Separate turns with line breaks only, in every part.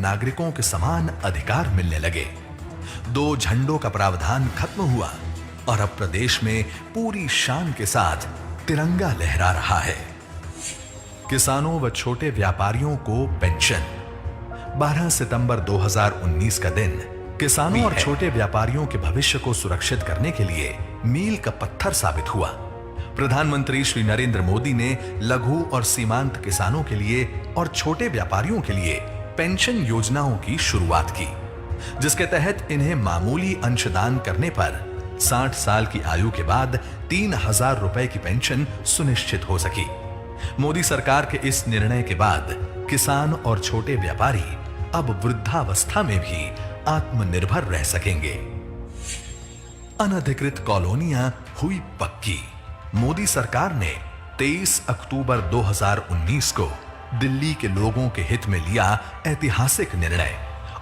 नागरिकों के समान अधिकार मिलने लगे। 2 झंडों का प्रावधान खत्म हुआ और अब प्रदेश में पूरी शान के साथ तिरंगा लहरा रहा है। किसानों व छोटे व्यापारियों को पेंशन। 12 सितंबर 2019 का दिन किसानों और छोटे व्यापारियों के भविष्य को सुरक्षित करने के लिए मील का पत्थर साबित हुआ। प्रधानमंत्री श्री नरेंद्र मोदी ने लघु और सीमांत किसानों के लिए और छोटे व्यापारियों के लिए पेंशन योजनाओं की शुरुआत की, जिसके तहत इन्हें मामूली अंशदान करने पर 60 साल की आयु के बाद 3,000 रुपए की पेंशन सुनिश्चित हो सकी। मोदी सरकार के इस निर्णय के बाद किसान और छोटे व्यापारी अब वृद्धावस्था में भी आत्मनिर्भर रह सकेंगे। अनधिकृत कॉलोनियां हुई पक्की। मोदी सरकार ने 23 अक्टूबर 2019 को दिल्ली के लोगों के हित में लिया ऐतिहासिक निर्णय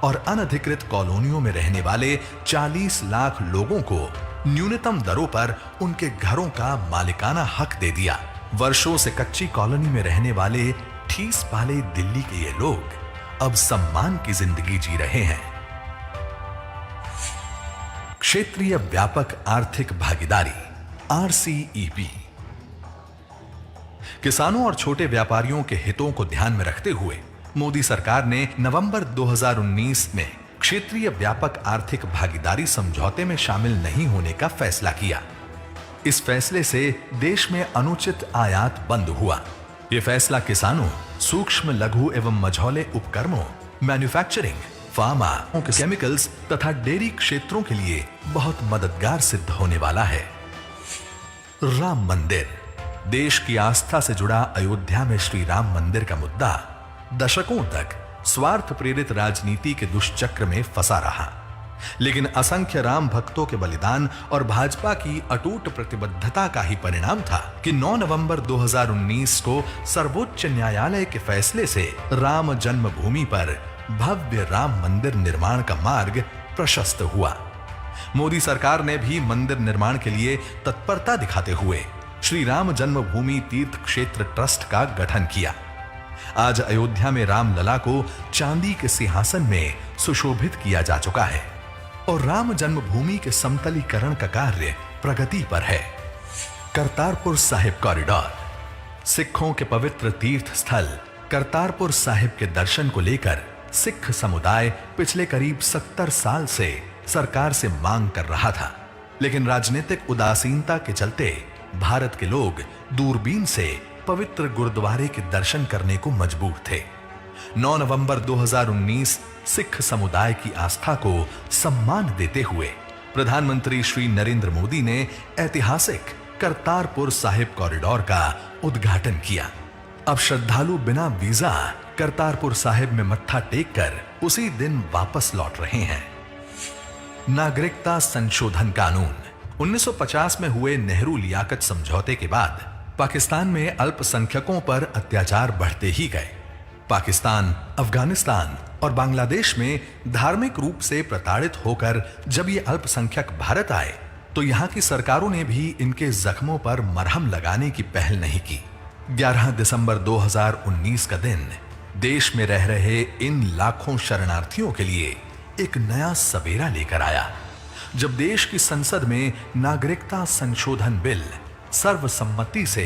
और अनधिकृत कॉलोनियों में रहने वाले 40 लाख लोगों को न्यूनतम दरों पर उनके घरों का मालिकाना हक दे दिया। वर्षों से कच्ची कॉलोनी में रहने वाले ठीस पाले दिल्ली के ये लोग अब सम्मान की जिंदगी जी रहे हैं। क्षेत्रीय व्यापक आर्थिक भागीदारी RCEP। किसानों और छोटे व्यापारियों के हितों को ध्यान में रखते हुए मोदी सरकार ने नवंबर 2019 में क्षेत्रीय व्यापक आर्थिक भागीदारी समझौते में शामिल नहीं होने का फैसला किया। इस फैसले से देश में अनुचित आयात बंद हुआ। यह फैसला किसानों, सूक्ष्म लघु एवं मझौले उपक्रमों, मैन्युफैक्चरिंग, फार्मा, केमिकल्स तथा डेयरी क्षेत्रों के लिए बहुत मददगार सिद्ध होने वाला है। राम मंदिर। देश की आस्था से जुड़ा अयोध्या में श्री राम मंदिर का मुद्दा दशकों तक स्वार्थ प्रेरित राजनीति के दुष्चक्र में फंसा रहा, लेकिन असंख्य राम भक्तों के बलिदान और भाजपा की अटूट प्रतिबद्धता का ही परिणाम था कि 9 नवंबर 2019 को सर्वोच्च न्यायालय के फैसले से राम जन्मभूमि पर भव्य राम मंदिर निर्माण का मार्ग प्रशस्त हुआ। मोदी सरकार ने भी मंदिर निर्माण के लिए तत्परता दिखाते हुए श्री राम जन्मभूमि तीर्थ क्षेत्र ट्रस्ट का गठन किया। आज अयोध्या में रामलला को चांदी के सिंहासन में सुशोभित किया जा चुका है और राम जन्मभूमि के समतलीकरण का कार्य प्रगति पर है। करतारपुर साहिब कॉरिडोर। सिखों के पवित्र तीर्थ स्थल करतारपुर साहिब के दर्शन को लेकर सिख समुदाय पिछले करीब 70 साल से सरकार से मांग कर रहा था, लेकिन राजनीतिक उदासीनता के चलते भारत के लोग दूरबीन से पवित्र गुरुद्वारे के दर्शन करने को मजबूर थे। 9 नवंबर 2019 सिख समुदाय की आस्था को सम्मान देते हुए प्रधानमंत्री श्री नरेंद्र मोदी ने ऐतिहासिक करतारपुर साहिब कॉरिडोर का उद्घाटन किया। अब श्रद्धालु बिना वीजा करतारपुर साहिब में मत्था टेककर उसी दिन वापस लौट रहे हैं। नागरिकता संशोधन कानून। 1950 में हुए नेहरू लियाकत समझौते के बाद पाकिस्तान में अल्पसंख्यकों पर अत्याचार बढ़ते ही गए। पाकिस्तान, अफगानिस्तान और बांग्लादेश में धार्मिक रूप से प्रताड़ित होकर जब ये अल्पसंख्यक भारत आए तो यहाँ की सरकारों ने भी इनके जख्मों पर मरहम लगाने की पहल नहीं की। 11 दिसंबर 2019 का दिन देश में रह रहे इन लाखों शरणार्थियों के लिए एक नया सवेरा लेकर आया, जब देश की संसद में नागरिकता संशोधन बिल सर्वसम्मति से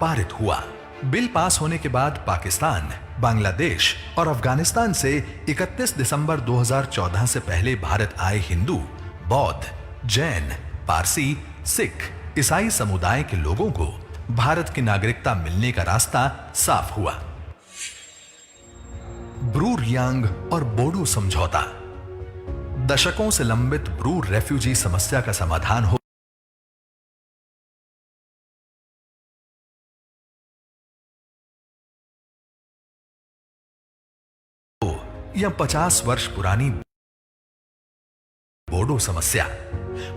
पारित हुआ। बिल पास होने के बाद पाकिस्तान, बांग्लादेश और अफगानिस्तान से 31 दिसंबर 2014 से पहले भारत आए हिंदू, बौद्ध, जैन, पारसी, सिख, ईसाई समुदाय के लोगों को भारत की नागरिकता मिलने का रास्ता साफ हुआ। ब्रू रियांग और बोडो समझौता। दशकों से लंबित ब्रू रेफ्यूजी समस्या का समाधान हो या 50 वर्ष पुरानी बोडो समस्या,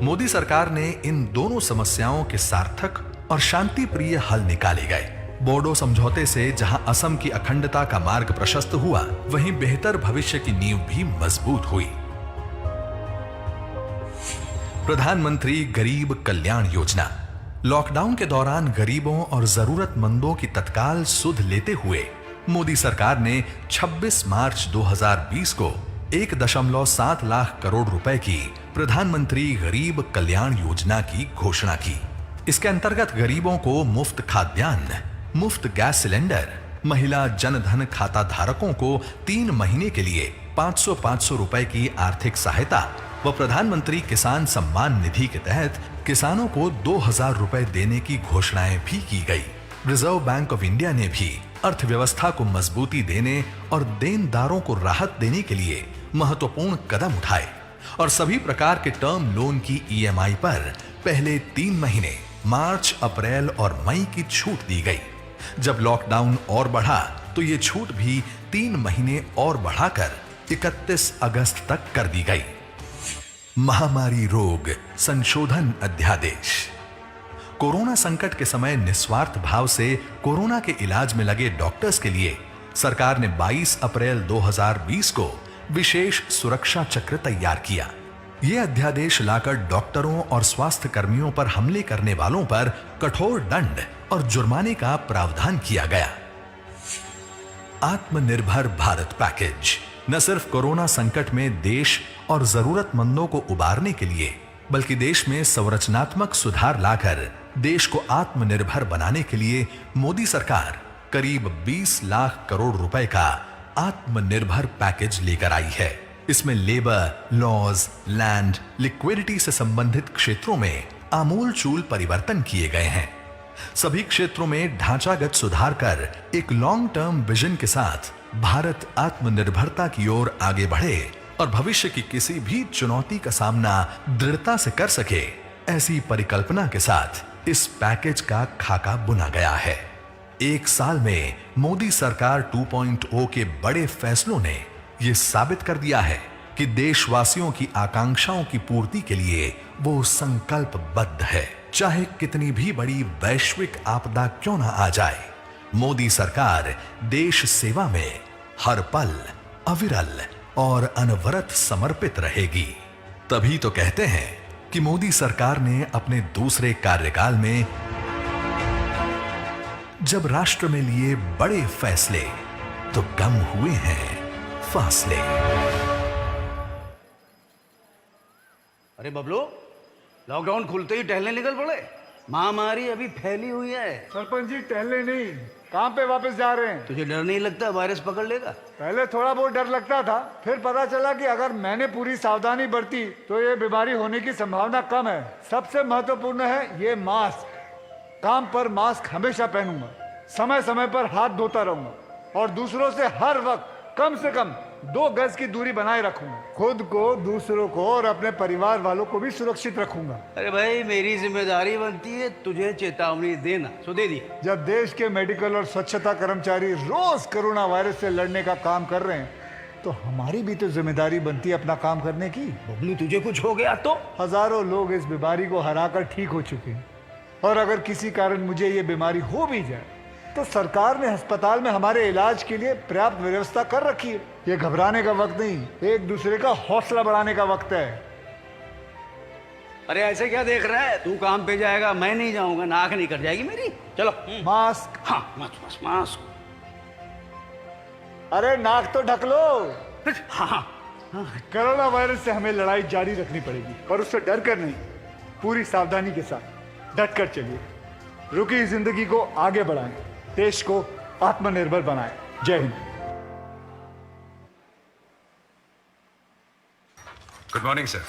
मोदी सरकार ने इन दोनों समस्याओं के सार्थक और शांति प्रिय हल निकाले गए। बोडो समझौते से जहां असम की अखंडता का मार्ग प्रशस्त हुआ, वहीं बेहतर भविष्य की नींव भी मजबूत हुई। प्रधानमंत्री गरीब कल्याण योजना। लॉकडाउन के दौरान गरीबों और जरूरतमंदों की तत्काल सुध लेते हुए मोदी सरकार ने 26 मार्च 2020 को 1.7 लाख करोड़ रुपए की प्रधानमंत्री गरीब कल्याण योजना की घोषणा की। इसके अंतर्गत गरीबों को मुफ्त खाद्यान्न, मुफ्त गैस सिलेंडर, महिला जनधन खाता धारकों को 3 महीने के लिए 500-500 रुपए की आर्थिक सहायता व प्रधानमंत्री किसान सम्मान निधि के तहत किसानों को 2000 रुपए देने की घोषणाएं भी की गई। रिजर्व बैंक ऑफ इंडिया ने भी अर्थव्यवस्था को मजबूती देने और देनदारों को राहत देने के लिए महत्वपूर्ण कदम उठाए और सभी प्रकार के टर्म लोन की ईएमआई पर पहले 3 महीने मार्च, अप्रैल और मई की छूट दी गई। जब लॉकडाउन और बढ़ा तो ये छूट भी 3 महीने और बढ़ाकर 31 अगस्त तक कर दी गई। महामारी रोग संशोधन अध्यादेश। कोरोना संकट के समय निस्वार्थ भाव से कोरोना के इलाज में लगे डॉक्टर्स के लिए सरकार ने 22 अप्रैल 2020 को विशेष सुरक्षा चक्र तैयार किया। यह अध्यादेश लाकर डॉक्टरों और स्वास्थ्य कर्मियों पर हमले करने वालों पर कठोर दंड और जुर्माने का प्रावधान किया गया। आत्मनिर्भर भारत पैकेज न सिर्फ कोरोना संकट में देश और जरूरतमंदों को उबारने के लिए बल्कि देश में संरचनात्मक सुधार लाकर देश को आत्मनिर्भर बनाने के लिए मोदी सरकार करीब 20 लाख करोड़ रुपए का आत्मनिर्भर पैकेज लेकर आई है। इसमें लेबर, लॉज, लैंड, लिक्विडिटी से संबंधित क्षेत्रों में आमूलचूल परिवर्तन किए गए हैं। सभी क्षेत्रों में ढांचागत सुधार कर एक लॉन्ग टर्म विजन के साथ भारत आत्मनिर्भरता की ओर आगे बढ़े और भविष्य की किसी भी चुनौती का सामना दृढ़ता से कर सके, ऐसी परिकल्पना के साथ इस पैकेज का खाका बुना गया है। 1 साल में मोदी सरकार 2.0 के बड़े फैसलों ने यह साबित कर दिया है कि देशवासियों की आकांक्षाओं की पूर्ति के लिए वो संकल्पबद्ध है। चाहे कितनी भी बड़ी वैश्विक आपदा क्यों ना आ जाए, मोदी सरकार देश सेवा में हर पल अविरल और अनवरत समर्पित रहेगी। तभी तो कहते हैं कि मोदी सरकार ने अपने दूसरे कार्यकाल में जब राष्ट्र में लिए बड़े फैसले तो कम हुए हैं फासले।
अरे बबलू, लॉकडाउन खुलते ही टहलने निकल पड़े। महामारी अभी फैली हुई है।
सरपंच जी टहलने नहीं, काम पे वापस जा रहे हैं।
तुझे डर नहीं लगता वायरस पकड़ लेगा?
पहले थोड़ा बहुत डर लगता था, फिर पता चला कि अगर मैंने पूरी सावधानी बरती तो ये बीमारी होने की संभावना कम है। सबसे महत्वपूर्ण है ये मास्क। काम पर मास्क हमेशा पहनूंगा, समय समय पर हाथ धोता रहूंगा और दूसरों से हर वक्त कम से कम 2 गज की दूरी बनाए रखूंगा। खुद को, दूसरों को और अपने परिवार वालों को भी सुरक्षित रखूंगा।
अरे भाई, मेरी जिम्मेदारी बनती है तुझे चेतावनी देना, सो दे दी।
जब देश के मेडिकल और स्वच्छता कर्मचारी रोज कोरोना वायरस से लड़ने का काम कर रहे हैं तो हमारी भी तो जिम्मेदारी बनती है अपना काम करने की।
बबलू, तुझे कुछ हो गया तो?
हजारों लोग इस बीमारी को हराकर ठीक हो चुके हैं और अगर किसी कारण मुझे ये बीमारी हो भी जाए तो सरकार ने अस्पताल में हमारे इलाज के लिए पर्याप्त व्यवस्था कर रखी है। ये घबराने का वक्त नहीं, एक दूसरे का हौसला बढ़ाने का वक्त है।
अरे ऐसे क्या देख रहा है? तू काम पे जाएगा, मैं नहीं जाऊंगा, नाक नहीं कट जाएगी मेरी। चलो।
मास्क।
हाँ, मास्क मास्क।
अरे नाक तो ढक लो।
हाँ।
कोरोना वायरस से हमें लड़ाई जारी रखनी पड़ेगी, पर उससे डर कर नहीं, पूरी सावधानी के साथ डट कर चलिए। रुकी जिंदगी को आगे बढ़ाएं, देश को आत्मनिर्भर बनाएं। जय हिंद।
Good morning sir.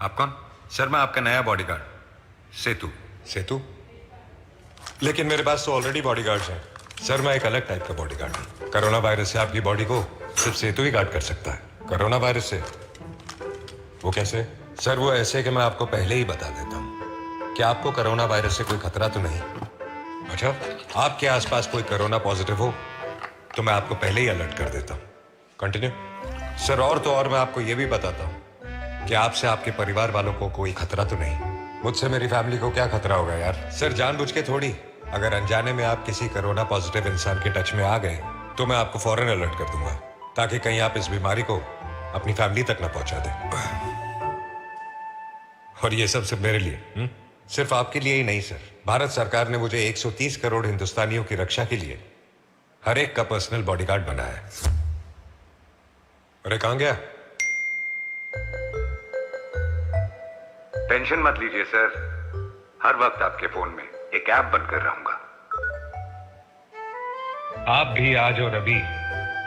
आप कौन? सर मैं आपका नया बॉडीगार्ड सेतु।
सेतु? लेकिन मेरे पास तो ऑलरेडी बॉडीगार्ड्स हैं। सर मैं एक अलग टाइप का बॉडीगार्ड हूँ। कोरोना वायरस से आपकी बॉडी को सिर्फ सेतु ही गार्ड कर सकता है। कोरोना वायरस से? वो कैसे? सर वो ऐसे कि मैं आपको पहले ही बता देता हूँ कि आपको कोरोना वायरस से कोई खतरा तो नहीं। अच्छा, आपके आसपास कोई कोरोना पॉजिटिव हो तो मैं आपको पहले ही अलर्ट कर देता हूँ। कंटिन्यू। सर और तो और मैं आपको ये भी बताता हूँ कि आपसे आपके परिवार वालों को कोई खतरा तो नहीं। मुझसे मेरी फैमिली को क्या खतरा होगा यार? सर जानबूझ के थोड़ी। अगर अनजाने में आप किसी कोरोना पॉजिटिव इंसान के टच में आ गए तो मैं आपको फौरन अलर्ट कर दूंगा ताकि कहीं आप इस बीमारी को अपनी फैमिली तक ना पहुंचा दें। और ये सब सिर्फ मेरे लिए। सिर्फ आपके लिए ही नहीं सर, भारत सरकार ने मुझे 130 करोड़ हिंदुस्तानियों की रक्षा के लिए हर एक का पर्सनल बॉडीगार्ड बनाया है। अरे कहां गया?
टेंशन मत लीजिए सर, हर वक्त आपके फोन में एक ऐप बनकर रहूंगा।
आप भी आज और अभी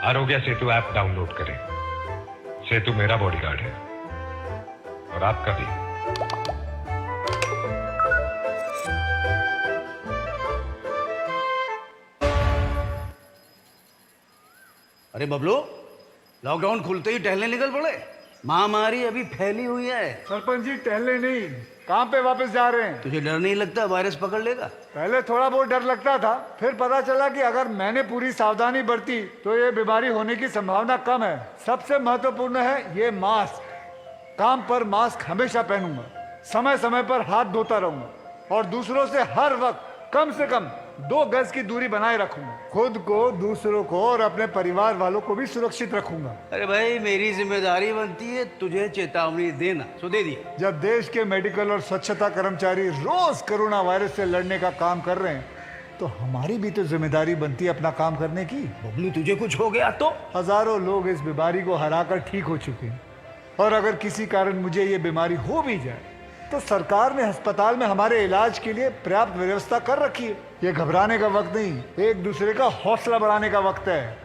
आरोग्य सेतु ऐप डाउनलोड करें। सेतु मेरा बॉडीगार्ड है और आपका भी।
अरे बबलू, लॉकडाउन खुलते ही टहलने निकल पड़े। महामारी अभी फैली हुई है।
सरपंच जी टहलने नहीं, काम पे वापस जा रहे हैं।
तुझे डर नहीं लगता वायरस पकड़ लेगा?
पहले थोड़ा बहुत डर लगता था, फिर पता चला कि अगर मैंने पूरी सावधानी बरती तो ये बीमारी होने की संभावना कम है। सबसे महत्वपूर्ण है ये मास्क। काम पर मास्क हमेशा पहनूंगा, समय समय पर हाथ धोता रहूंगा और दूसरों से हर वक्त कम से कम 2 गज की दूरी बनाए रखूंगा। खुद को, दूसरों को और अपने परिवार वालों को भी सुरक्षित रखूंगा।
अरे भाई, मेरी जिम्मेदारी बनती है तुझे चेतावनी देना, सो दे दी।
जब देश के मेडिकल और स्वच्छता कर्मचारी रोज कोरोना वायरस से लड़ने का काम कर रहे हैं तो हमारी भी तो जिम्मेदारी बनती है अपना काम करने की।
बबलू, तुझे कुछ हो गया तो?
हजारों लोग इस बीमारी को हराकर ठीक हो चुके हैं और अगर किसी कारण मुझे ये बीमारी हो भी जाए तो सरकार ने अस्पताल में हमारे इलाज के लिए पर्याप्त व्यवस्था कर रखी है। ये घबराने का वक्त नहीं, एक दूसरे का हौसला बढ़ाने का वक्त है।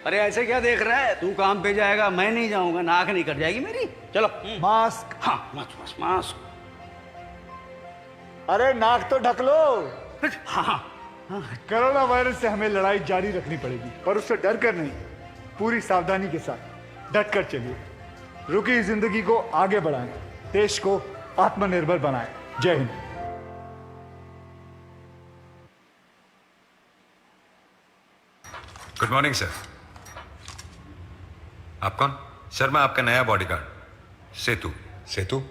अरे ऐसे क्या देख रहा है? तू काम पे जाएगा, मैं नहीं जाऊंगा, नाक नहीं कट जाएगी मेरी। चलो।
मास्क।
हाँ, मास्क मास्क।
अरे नाक तो ढक लो।
हाँ हाँ।
कोरोना वायरस से हमें लड़ाई जारी रखनी पड़ेगी, पर उससे डर कर नहीं, पूरी सावधानी के साथ डट कर चलिए। रुकी जिंदगी को आगे बढ़ाएं, देश को आत्मनिर्भर बनाएं। जय हिंद।
Good morning sir. आप कौन? सर मैं आपका नया बॉडीगार्ड सेतु।
सेतु?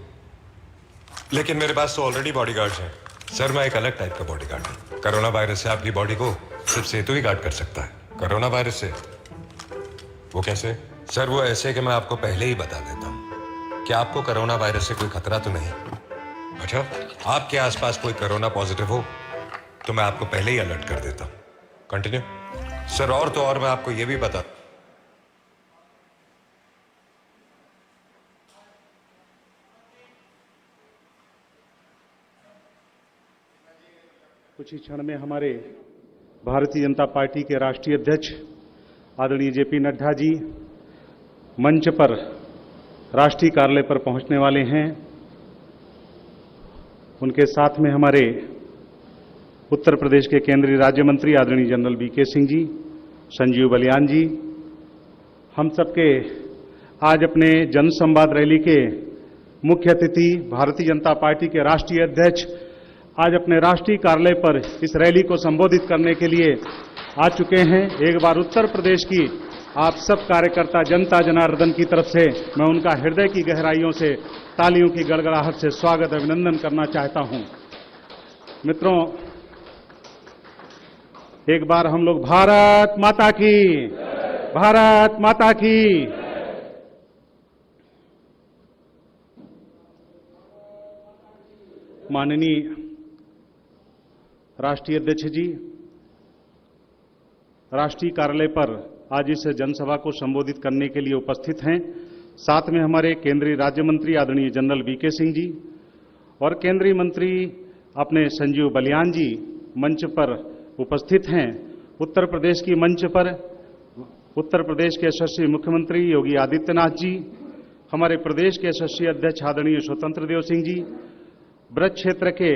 लेकिन मेरे पास तो ऑलरेडी बॉडीगार्ड्स हैं। सर मैं एक अलग टाइप का बॉडीगार्ड हूं। कोरोना वायरस से आपकी बॉडी को सिर्फ सेतु ही गार्ड कर सकता है। कोरोना वायरस से? वो कैसे? सर वो ऐसे कि मैं आपको पहले ही बता देता हूं कि आपको कोरोना वायरस से कोई खतरा तो नहीं। अच्छा, आपके आसपास कोई कोरोना पॉजिटिव हो तो मैं आपको पहले ही अलर्ट कर देता हूं। कंटिन्यू। सर और तो और मैं आपको यह भी बता,
कुछ ही क्षण में हमारे भारतीय जनता पार्टी के राष्ट्रीय अध्यक्ष आदरणीय जेपी नड्डा जी मंच पर राष्ट्रीय कार्यालय पर पहुंचने वाले हैं। उनके साथ में हमारे उत्तर प्रदेश के केंद्रीय राज्य मंत्री आदरणीय जनरल वीके सिंह जी, संजीव बलियान जी, हम सबके आज अपने जन संवाद रैली के मुख्य अतिथि भारतीय जनता पार्टी के राष्ट्रीय अध्यक्ष आज अपने राष्ट्रीय कार्यालय पर इस रैली को संबोधित करने के लिए आ चुके हैं। एक बार उत्तर प्रदेश की आप सब कार्यकर्ता जनता जनार्दन की तरफ से मैं उनका हृदय की गहराइयों से तालियों की गड़गड़ाहट से स्वागत अभिनंदन करना चाहता हूं। मित्रों, एक बार हम लोग भारत माता की, भारत माता की। माननीय राष्ट्रीय अध्यक्ष जी राष्ट्रीय कार्यालय पर आज इस जनसभा को संबोधित करने के लिए उपस्थित हैं। साथ में हमारे केंद्रीय राज्य मंत्री आदरणीय जनरल वीके सिंह जी और केंद्रीय मंत्री अपने संजीव बलियान जी मंच पर उपस्थित हैं। उत्तर प्रदेश की मंच पर उत्तर प्रदेश के यशस्वी मुख्यमंत्री योगी आदित्यनाथ जी, हमारे प्रदेश के यशस्वी अध्यक्ष आदरणीय स्वतंत्र देव सिंह जी, ब्रज क्षेत्र के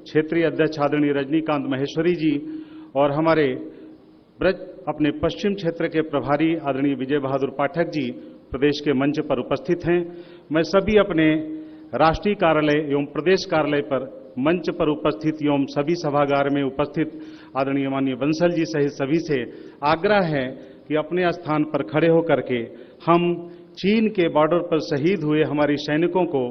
क्षेत्रीय अध्यक्ष आदरणीय रजनीकांत महेश्वरी जी और हमारे ब्रज अपने पश्चिम क्षेत्र के प्रभारी आदरणीय विजय बहादुर पाठक जी प्रदेश के मंच पर उपस्थित हैं। मैं सभी अपने राष्ट्रीय कार्यालय एवं प्रदेश कार्यालय पर मंच पर उपस्थित एवं सभी सभागार में उपस्थित आदरणीय माननीय बंसल जी सहित सभी से आग्रह है कि अपने स्थान पर खड़े होकर के हम चीन के बॉर्डर पर शहीद हुए हमारे सैनिकों को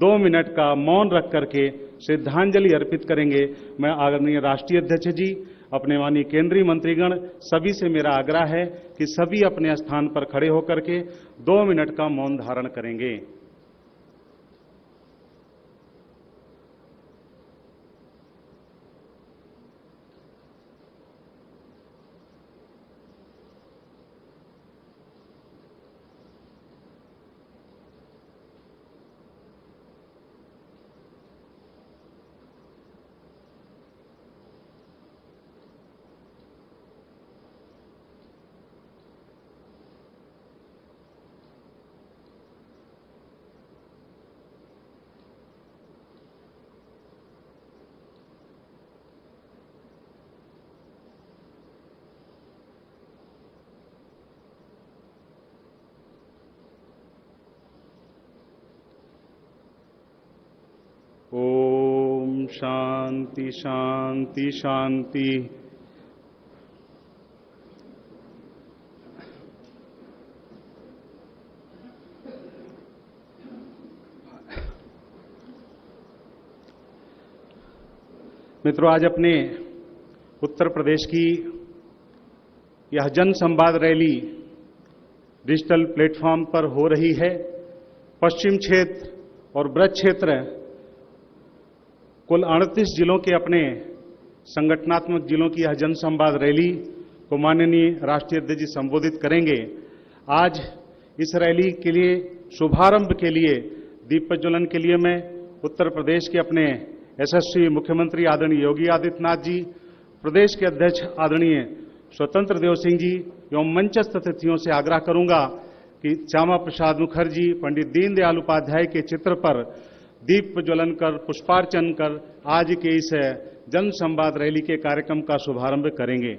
2 मिनट का मौन रख करके श्रद्धांजलि अर्पित करेंगे। मैं आदरणीय राष्ट्रीय अध्यक्ष जी, अपने माननीय केंद्रीय मंत्रीगण, सभी से मेरा आग्रह है कि सभी अपने स्थान पर खड़े होकर के 2 मिनट का मौन धारण करेंगे। शांति शांति शांति। मित्रों, आज अपने उत्तर प्रदेश की यह जन संवाद रैली डिजिटल प्लेटफॉर्म पर हो रही है। पश्चिम क्षेत्र और ब्रज क्षेत्र कुल 38 जिलों के अपने संगठनात्मक जिलों की यह जन संवाद रैली को माननीय राष्ट्रीय अध्यक्ष जी संबोधित करेंगे। आज इस रैली के लिए शुभारंभ के लिए दीप प्रज्वलन के लिए मैं उत्तर प्रदेश के अपने यशस्वी मुख्यमंत्री आदरणीय योगी आदित्यनाथ जी, प्रदेश के अध्यक्ष आदरणीय स्वतंत्र देव सिंह जी एवं मंचस्थ अतिथियों से आग्रह करूंगा कि श्यामा प्रसाद मुखर्जी, पंडित दीनदयाल उपाध्याय के चित्र पर दीप प्रज्वलन कर पुष्पार्चन कर आज के इस जन संवाद रैली के कार्यक्रम का शुभारंभ करेंगे।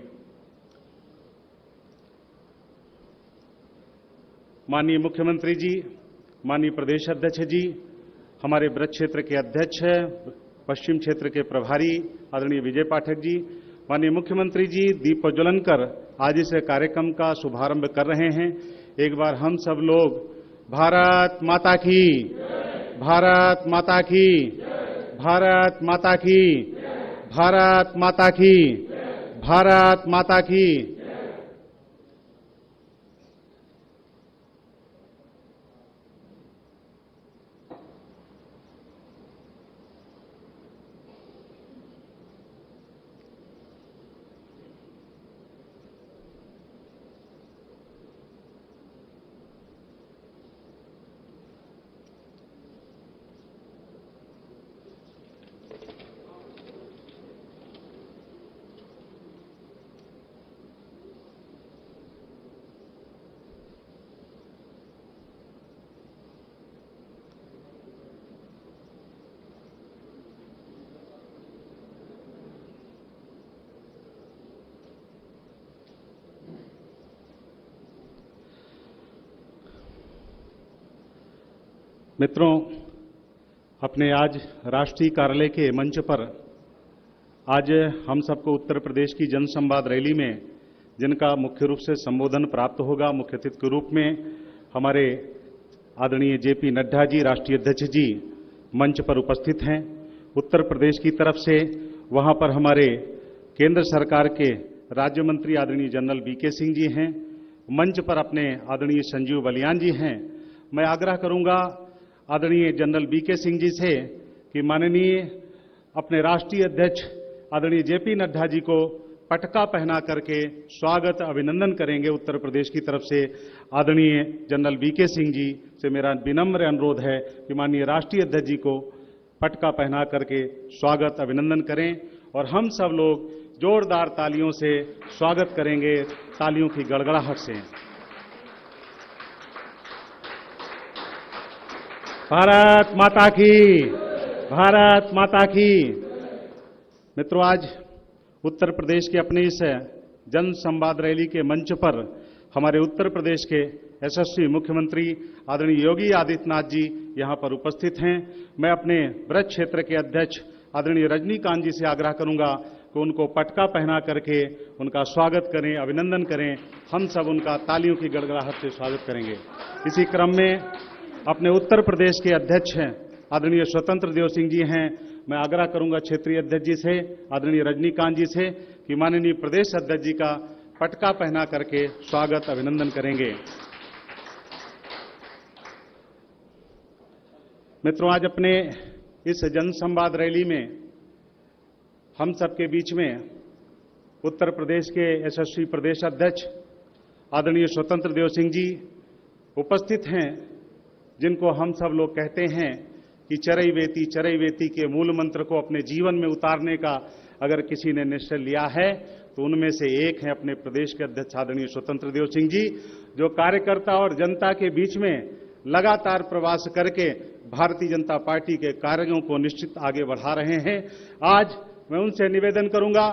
माननीय मुख्यमंत्री जी, माननीय प्रदेश अध्यक्ष जी, हमारे ब्रज क्षेत्र के अध्यक्ष, पश्चिम क्षेत्र के प्रभारी आदरणीय विजय पाठक जी, माननीय मुख्यमंत्री जी दीप प्रज्वलन कर आज इस कार्यक्रम का शुभारंभ कर रहे हैं। एक बार हम सब लोग भारत माता की, भारत माता की, भारत माता की, भारत माता की, भारत माता की। मित्रों, अपने आज राष्ट्रीय कार्यालय के मंच पर आज हम सबको उत्तर प्रदेश की जन संवाद रैली में जिनका मुख्य रूप से संबोधन प्राप्त होगा, मुख्य अतिथि के रूप में हमारे आदरणीय जेपी नड्डा जी, राष्ट्रीय अध्यक्ष जी मंच पर उपस्थित हैं। उत्तर प्रदेश की तरफ से वहां पर हमारे केंद्र सरकार के राज्य मंत्री आदरणीय जनरल वीके सिंह जी हैं। मंच पर अपने आदरणीय संजीव बलियान जी हैं। मैं आग्रह करूंगा आदरणीय जनरल वीके सिंह जी से कि माननीय अपने राष्ट्रीय अध्यक्ष आदरणीय जेपी नड्डा जी को पटका पहना करके स्वागत अभिनंदन करेंगे। उत्तर प्रदेश की तरफ से आदरणीय जनरल वीके सिंह जी से मेरा विनम्र अनुरोध है कि माननीय राष्ट्रीय अध्यक्ष जी को पटका पहना करके स्वागत अभिनंदन करें और हम सब लोग जोरदार तालियों से स्वागत करेंगे, तालियों की गड़गड़ाहट से। भारत माता की, भारत माता की। मित्रों, आज उत्तर प्रदेश के अपने इस जन संवाद रैली के मंच पर हमारे उत्तर प्रदेश के यशस्वी मुख्यमंत्री आदरणीय योगी आदित्यनाथ जी यहां पर उपस्थित हैं। मैं अपने ब्रज क्षेत्र के अध्यक्ष आदरणीय रजनीकांत जी से आग्रह करूंगा कि उनको पटका पहना करके उनका स्वागत करें, अभिनंदन करें। हम सब उनका तालियों की गड़गड़ाहट से स्वागत करेंगे। इसी क्रम में अपने उत्तर प्रदेश के अध्यक्ष हैं आदरणीय स्वतंत्र देव सिंह जी हैं। मैं आग्रह करूंगा क्षेत्रीय अध्यक्ष जी से आदरणीय रजनीकांत जी से कि माननीय प्रदेश अध्यक्ष जी का पटका पहना करके स्वागत अभिनंदन करेंगे। मित्रों, आज अपने इस जन संवाद रैली में हम सबके बीच में उत्तर प्रदेश के यशस्वी प्रदेश अध्यक्ष आदरणीय स्वतंत्र देव सिंह जी उपस्थित हैं, जिनको हम सब लोग कहते हैं कि चरैवेति के मूल मंत्र को अपने जीवन में उतारने का अगर किसी ने निश्चय लिया है तो उनमें से एक है अपने प्रदेश के अध्यक्ष आदरणीय स्वतंत्र देव सिंह जी, जो कार्यकर्ता और जनता के बीच में लगातार प्रवास करके भारतीय जनता पार्टी के कार्यों को निश्चित आगे बढ़ा रहे हैं। आज मैं उनसे निवेदन करूंगा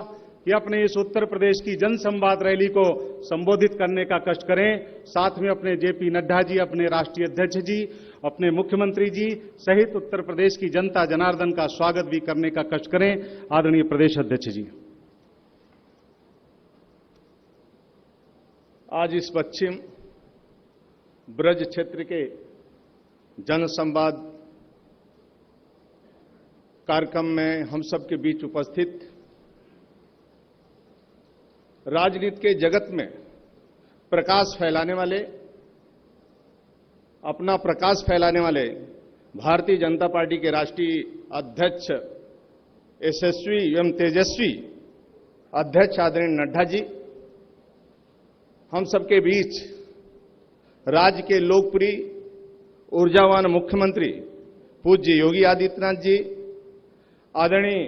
कि अपने इस उत्तर प्रदेश की जन संवाद रैली को संबोधित करने का कष्ट करें। साथ में अपने जेपी नड्डा जी, अपने राष्ट्रीय अध्यक्ष जी, अपने मुख्यमंत्री जी सहित उत्तर प्रदेश की जनता जनार्दन का स्वागत भी करने का कष्ट करें। आदरणीय प्रदेश अध्यक्ष जी।
आज इस पश्चिम ब्रज क्षेत्र के जन संवाद कार्यक्रम में हम सबके बीच उपस्थित राजनीति के जगत में प्रकाश फैलाने वाले, अपना प्रकाश फैलाने वाले भारतीय जनता पार्टी के राष्ट्रीय अध्यक्ष यशस्वी एवं तेजस्वी अध्यक्ष आदरणीय नड्डा जी, हम सबके बीच राज्य के लोकप्रिय ऊर्जावान मुख्यमंत्री पूज्य योगी आदित्यनाथ जी, आदरणीय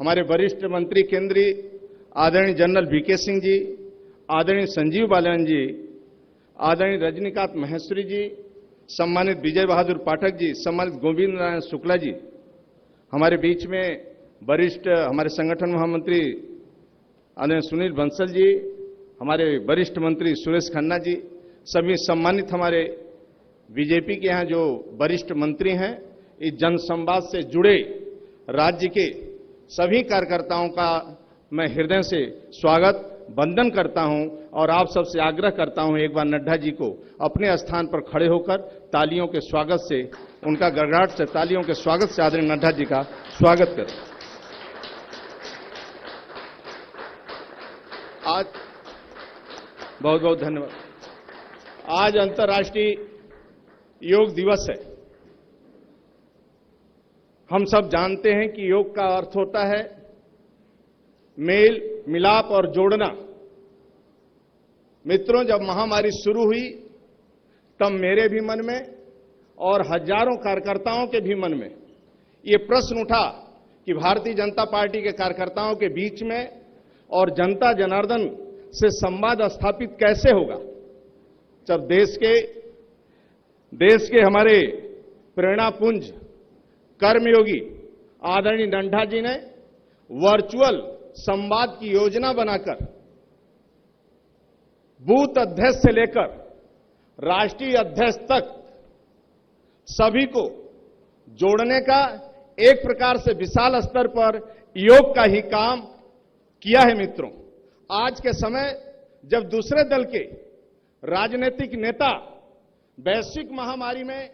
हमारे वरिष्ठ मंत्री केंद्रीय आदरणीय जनरल वीके सिंह जी, आदरणीय संजीव बालियान जी, आदरणीय रजनीकांत महेश्वरी जी, सम्मानित विजय बहादुर पाठक जी, सम्मानित गोविंद नारायण शुक्ला जी, हमारे बीच में वरिष्ठ हमारे संगठन महामंत्री आदरणीय सुनील बंसल जी, हमारे वरिष्ठ मंत्री सुरेश खन्ना जी, सभी सम्मानित हमारे बीजेपी के यहाँ जो वरिष्ठ मंत्री हैं, इस जनसंवाद से जुड़े राज्य के सभी कार्यकर्ताओं का मैं हृदय से स्वागत वंदन करता हूं और आप सबसे आग्रह करता हूं एक बार नड्डा जी को अपने स्थान पर खड़े होकर तालियों के स्वागत से, उनका गड़गड़ाहट से तालियों के स्वागत से आदरणीय नड्डा जी का स्वागत करें। आज बहुत बहुत धन्यवाद। आज अंतर्राष्ट्रीय योग दिवस है। हम सब जानते हैं कि योग का अर्थ होता है मेल मिलाप और जोड़ना। मित्रों, जब महामारी शुरू हुई तब मेरे भी मन में और हजारों कार्यकर्ताओं के भी मन में ये प्रश्न उठा कि भारतीय जनता पार्टी के कार्यकर्ताओं के बीच में और जनता जनार्दन से संवाद स्थापित कैसे होगा, जब देश के हमारे प्रेरणापुंज कर्मयोगी आदरणीय नड्डा जी ने वर्चुअल संवाद की योजना बनाकर बूथ अध्यक्ष से लेकर राष्ट्रीय अध्यक्ष तक सभी को जोड़ने का एक प्रकार से विशाल स्तर पर योग का ही काम किया है। मित्रों, आज के समय जब दूसरे दल के राजनीतिक नेता वैश्विक महामारी में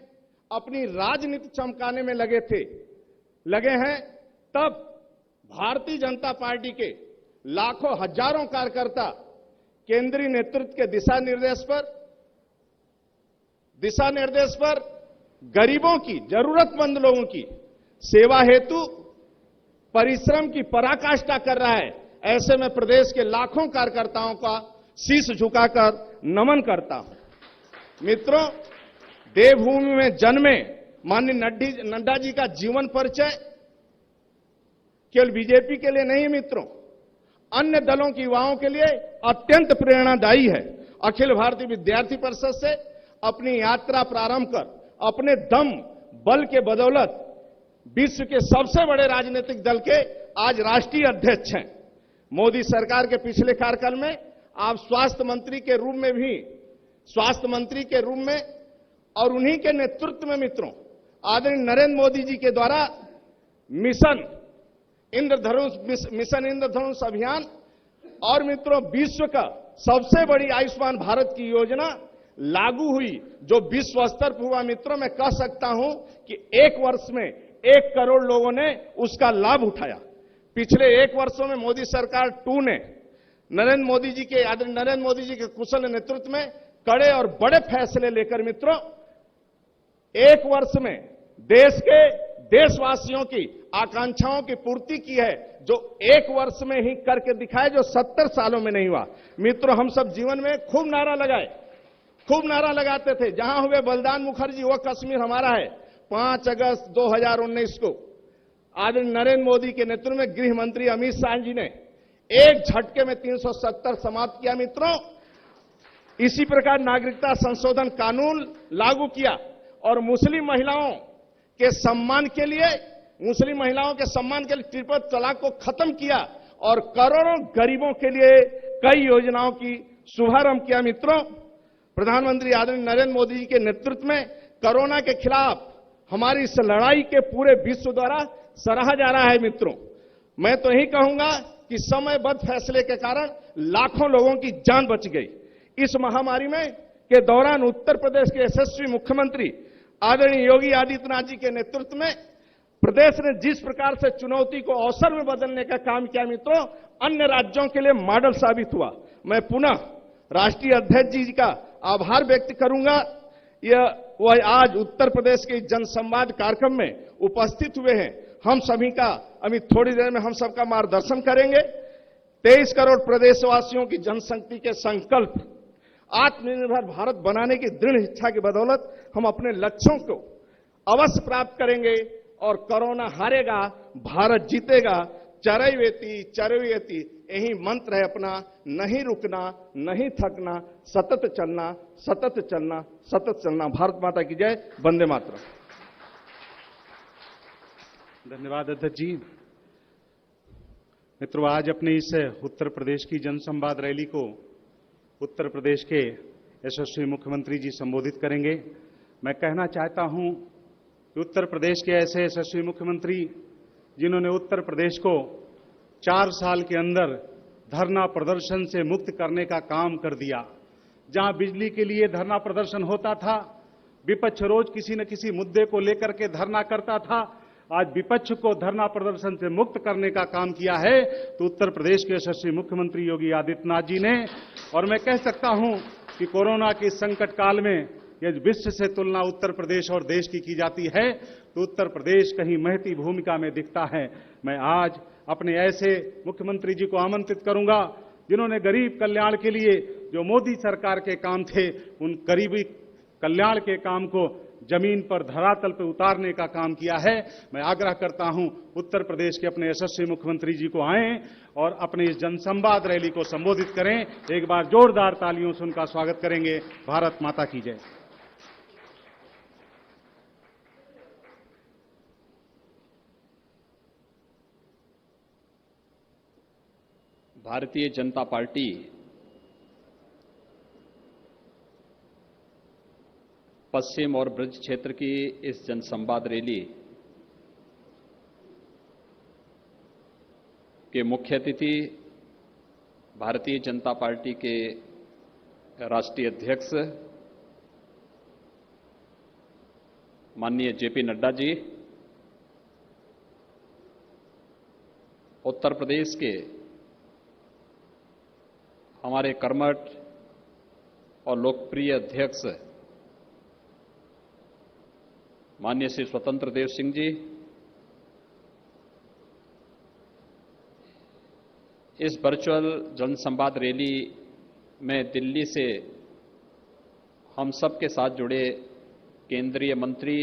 अपनी राजनीति चमकाने में लगे हैं, तब भारतीय जनता पार्टी के लाखों हजारों कार्यकर्ता केंद्रीय नेतृत्व के दिशा निर्देश पर गरीबों की, जरूरतमंद लोगों की सेवा हेतु परिश्रम की पराकाष्ठा कर रहा है। ऐसे में प्रदेश के लाखों कार्यकर्ताओं का शीश झुकाकर नमन करता हूं। मित्रों, देवभूमि में जन्मे माननीय नड्डा जी का जीवन परिचय केवल बीजेपी के लिए नहीं, मित्रों, अन्य दलों के युवाओं के लिए अत्यंत प्रेरणादायी है। अखिल भारतीय विद्यार्थी परिषद से अपनी यात्रा प्रारंभ कर अपने दम बल के बदौलत विश्व के सबसे बड़े राजनीतिक दल के आज राष्ट्रीय अध्यक्ष हैं। मोदी सरकार के पिछले कार्यकाल में आप स्वास्थ्य मंत्री के रूप में और उन्हीं के नेतृत्व में मित्रों आदरणीय नरेंद्र मोदी जी के द्वारा मिशन इंद्रधनुष अभियान और मित्रों विश्व का सबसे बड़ी आयुष्मान भारत की योजना लागू हुई, जो विश्व स्तर पर हुआ। मित्रों, मैं कह सकता हूं कि एक वर्ष में 1 करोड़ लोगों ने उसका लाभ उठाया। पिछले 1 वर्षों में मोदी सरकार 2 ने नरेंद्र मोदी जी के कुशल नेतृत्व में कड़े और बड़े फैसले लेकर मित्रों 1 वर्ष में देश के देशवासियों की आकांक्षाओं की पूर्ति की है, जो 1 वर्ष में ही करके दिखाए, जो 70 सालों में नहीं हुआ। मित्रों, हम सब जीवन में खूब नारा लगाते थे। जहां हुए बलिदान मुखर्जी वो कश्मीर हमारा है। 5 अगस्त 2019 को आदरणीय नरेंद्र मोदी के नेतृत्व में गृह मंत्री अमित शाह जी ने एक झटके में 370 समाप्त किया। मित्रों, इसी प्रकार नागरिकता संशोधन कानून लागू किया और मुस्लिम महिलाओं के सम्मान के लिए ट्रिपल तलाक को खत्म किया और करोड़ों गरीबों के लिए कई योजनाओं की शुभारंभ किया। मित्रों, प्रधानमंत्री आदरणीय नरेंद्र मोदी जी के नेतृत्व में कोरोना के खिलाफ हमारी इस लड़ाई के पूरे विश्व द्वारा सराहा जा रहा है। मित्रों, मैं तो यही कहूंगा कि समयबद्ध फैसले के कारण लाखों लोगों की जान बच गई। इस महामारी में के दौरान उत्तर प्रदेश के यशस्वी मुख्यमंत्री आदरणीय योगी आदित्यनाथ जी के नेतृत्व में प्रदेश ने जिस प्रकार से चुनौती को अवसर में बदलने का काम किया, मित्रों, अन्य राज्यों के लिए मॉडल साबित हुआ। मैं पुनः राष्ट्रीय अध्यक्ष जी का आभार व्यक्त करूंगा। वह आज उत्तर प्रदेश के जनसंवाद कार्यक्रम में उपस्थित हुए हैं। हम सभी का अभी थोड़ी देर में हम सबका मार्गदर्शन करेंगे। 23 करोड़ प्रदेशवासियों की जनशक्ति के संकल्प, आत्मनिर्भर भारत बनाने की दृढ़ इच्छा की बदौलत हम अपने लक्ष्यों को अवश्य प्राप्त करेंगे और कोरोना हारेगा, भारत जीतेगा। चरैवेति चरैवेति यही मंत्र है अपना, नहीं रुकना, नहीं थकना, सतत चलना, सतत चलना, सतत चलना। भारत माता की जय। वंदे मातरम।
धन्यवाद अध्यक्ष जी। मित्रों, आज अपने इस उत्तर प्रदेश की जनसंवाद रैली को उत्तर प्रदेश के यशस्वी मुख्यमंत्री जी संबोधित करेंगे। मैं कहना चाहता हूं कि उत्तर प्रदेश के ऐसे यशस्वी मुख्यमंत्री जिन्होंने उत्तर प्रदेश को 4 साल के अंदर धरना प्रदर्शन से मुक्त करने का काम कर दिया। जहां बिजली के लिए धरना प्रदर्शन होता था, विपक्ष रोज किसी न किसी मुद्दे को लेकर के धरना करता था, आज विपक्ष को धरना प्रदर्शन से मुक्त करने का काम किया है तो उत्तर प्रदेश के यशस्वी मुख्यमंत्री योगी आदित्यनाथ जी ने। और मैं कह सकता हूं कि कोरोना के संकट काल में यदि विश्व से तुलना उत्तर प्रदेश और देश की जाती है तो उत्तर प्रदेश कहीं महती भूमिका में दिखता है। मैं आज अपने ऐसे मुख्यमंत्री जी को आमंत्रित करूंगा जिन्होंने गरीब कल्याण के लिए जो मोदी सरकार के काम थे, उन गरीबी कल्याण के काम को जमीन पर धरातल पर उतारने का काम किया है। मैं आग्रह करता हूं उत्तर प्रदेश के अपने यशस्वी मुख्यमंत्री जी को आएं और अपने इस जनसंवाद रैली को संबोधित करें। एक बार जोरदार तालियों से उनका स्वागत करेंगे। भारत माता की जय।
भारतीय जनता पार्टी पश्चिम और ब्रज क्षेत्र की इस जनसंवाद रैली के मुख्य अतिथि भारतीय जनता पार्टी के राष्ट्रीय अध्यक्ष माननीय जेपी नड्डा जी, उत्तर प्रदेश के हमारे कर्मठ और लोकप्रिय अध्यक्ष माननीय श्री स्वतंत्र देव सिंह जी, इस वर्चुअल जनसंवाद रैली में दिल्ली से हम सब के साथ जुड़े केंद्रीय मंत्री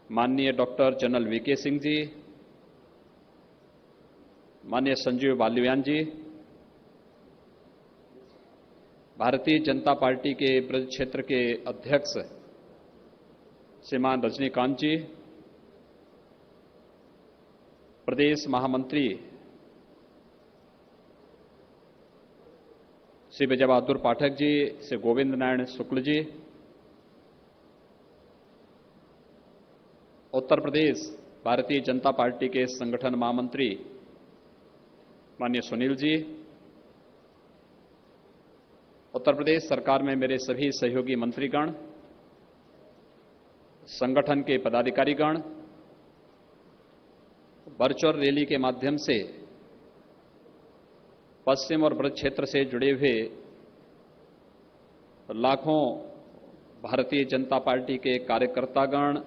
माननीय doctor general VK Singh ji, माननीय संजीव बालियान जी, भारतीय जनता पार्टी के ब्रज क्षेत्र के अध्यक्ष श्रीमान रजनीकांत जी, प्रदेश महामंत्री श्री विजय बहादुर पाठक जी, श्री गोविंद नारायण शुक्ल जी, उत्तर प्रदेश भारतीय जनता पार्टी के संगठन महामंत्री माननीय सुनील जी, उत्तर प्रदेश सरकार में मेरे सभी सहयोगी मंत्रीगण, संगठन के पदाधिकारीगण, वर्चुअल रैली के माध्यम से पश्चिम और ब्रज क्षेत्र से जुड़े हुए लाखों भारतीय जनता पार्टी के कार्यकर्तागण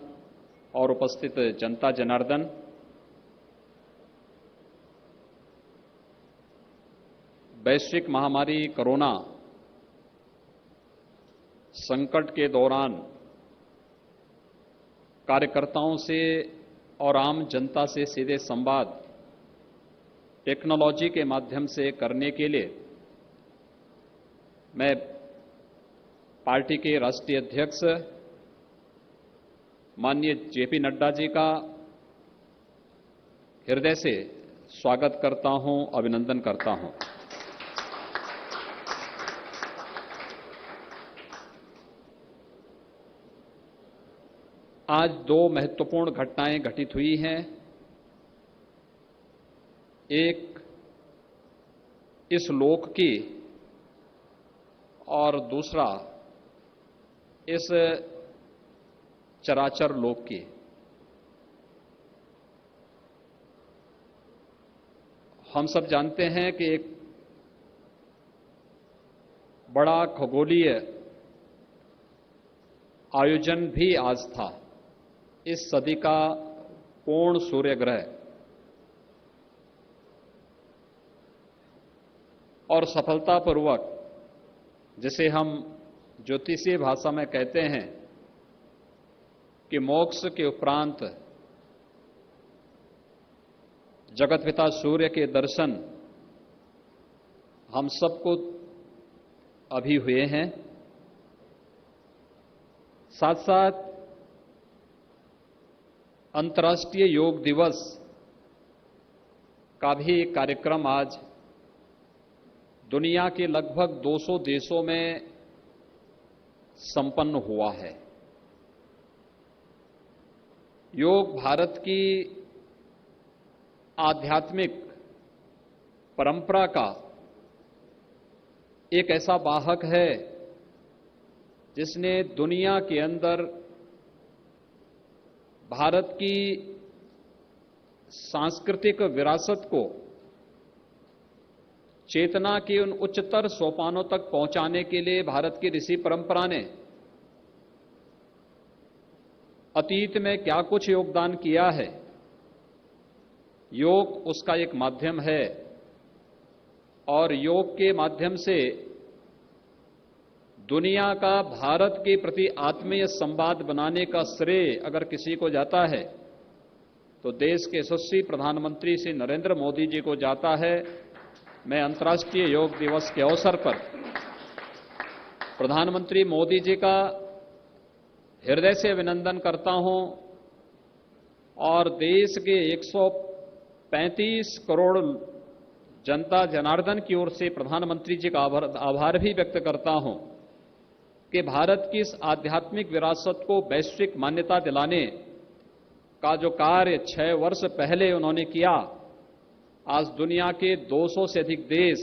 और उपस्थित जनता जनार्दन, वैश्विक महामारी कोरोना संकट के दौरान कार्यकर्ताओं से और आम जनता से सीधे संवाद टेक्नोलॉजी के माध्यम से करने के लिए मैं पार्टी के राष्ट्रीय अध्यक्ष माननीय जेपी नड्डा जी का हृदय से स्वागत करता हूं, अभिनंदन करता हूं। आज दो महत्वपूर्ण घटनाएं घटित हुई हैं। एक इस लोक की और दूसरा इस चराचर लोक की। हम सब जानते हैं कि एक बड़ा खगोलीय आयोजन भी आज था, इस सदी का पूर्ण सूर्य ग्रह, और सफलतापूर्वक, जिसे हम ज्योतिषीय भाषा में कहते हैं कि मोक्ष के उपरांत जगतपिता सूर्य के दर्शन हम सबको अभी हुए हैं। साथ साथ अंतर्राष्ट्रीय योग दिवस का भी एक कार्यक्रम आज दुनिया के लगभग 200 देशों में संपन्न हुआ है। योग भारत की आध्यात्मिक परंपरा का एक ऐसा वाहक है जिसने दुनिया के अंदर भारत की सांस्कृतिक विरासत को चेतना के उन उच्चतर सोपानों तक पहुंचाने के लिए भारत की ऋषि परंपरा ने अतीत में क्या कुछ योगदान किया है। योग उसका एक माध्यम है और योग के माध्यम से दुनिया का भारत के प्रति आत्मीय संवाद बनाने का श्रेय अगर किसी को जाता है तो देश के यशस्वी प्रधानमंत्री श्री नरेंद्र मोदी जी को जाता है। मैं अंतर्राष्ट्रीय योग दिवस के अवसर पर प्रधानमंत्री मोदी जी का हृदय से अभिनंदन करता हूं और देश के 135 करोड़ जनता जनार्दन की ओर से प्रधानमंत्री जी का आभार भी व्यक्त करता हूं कि भारत की इस आध्यात्मिक विरासत को वैश्विक मान्यता दिलाने का जो कार्य 6 वर्ष पहले उन्होंने किया, आज दुनिया के 200 से अधिक देश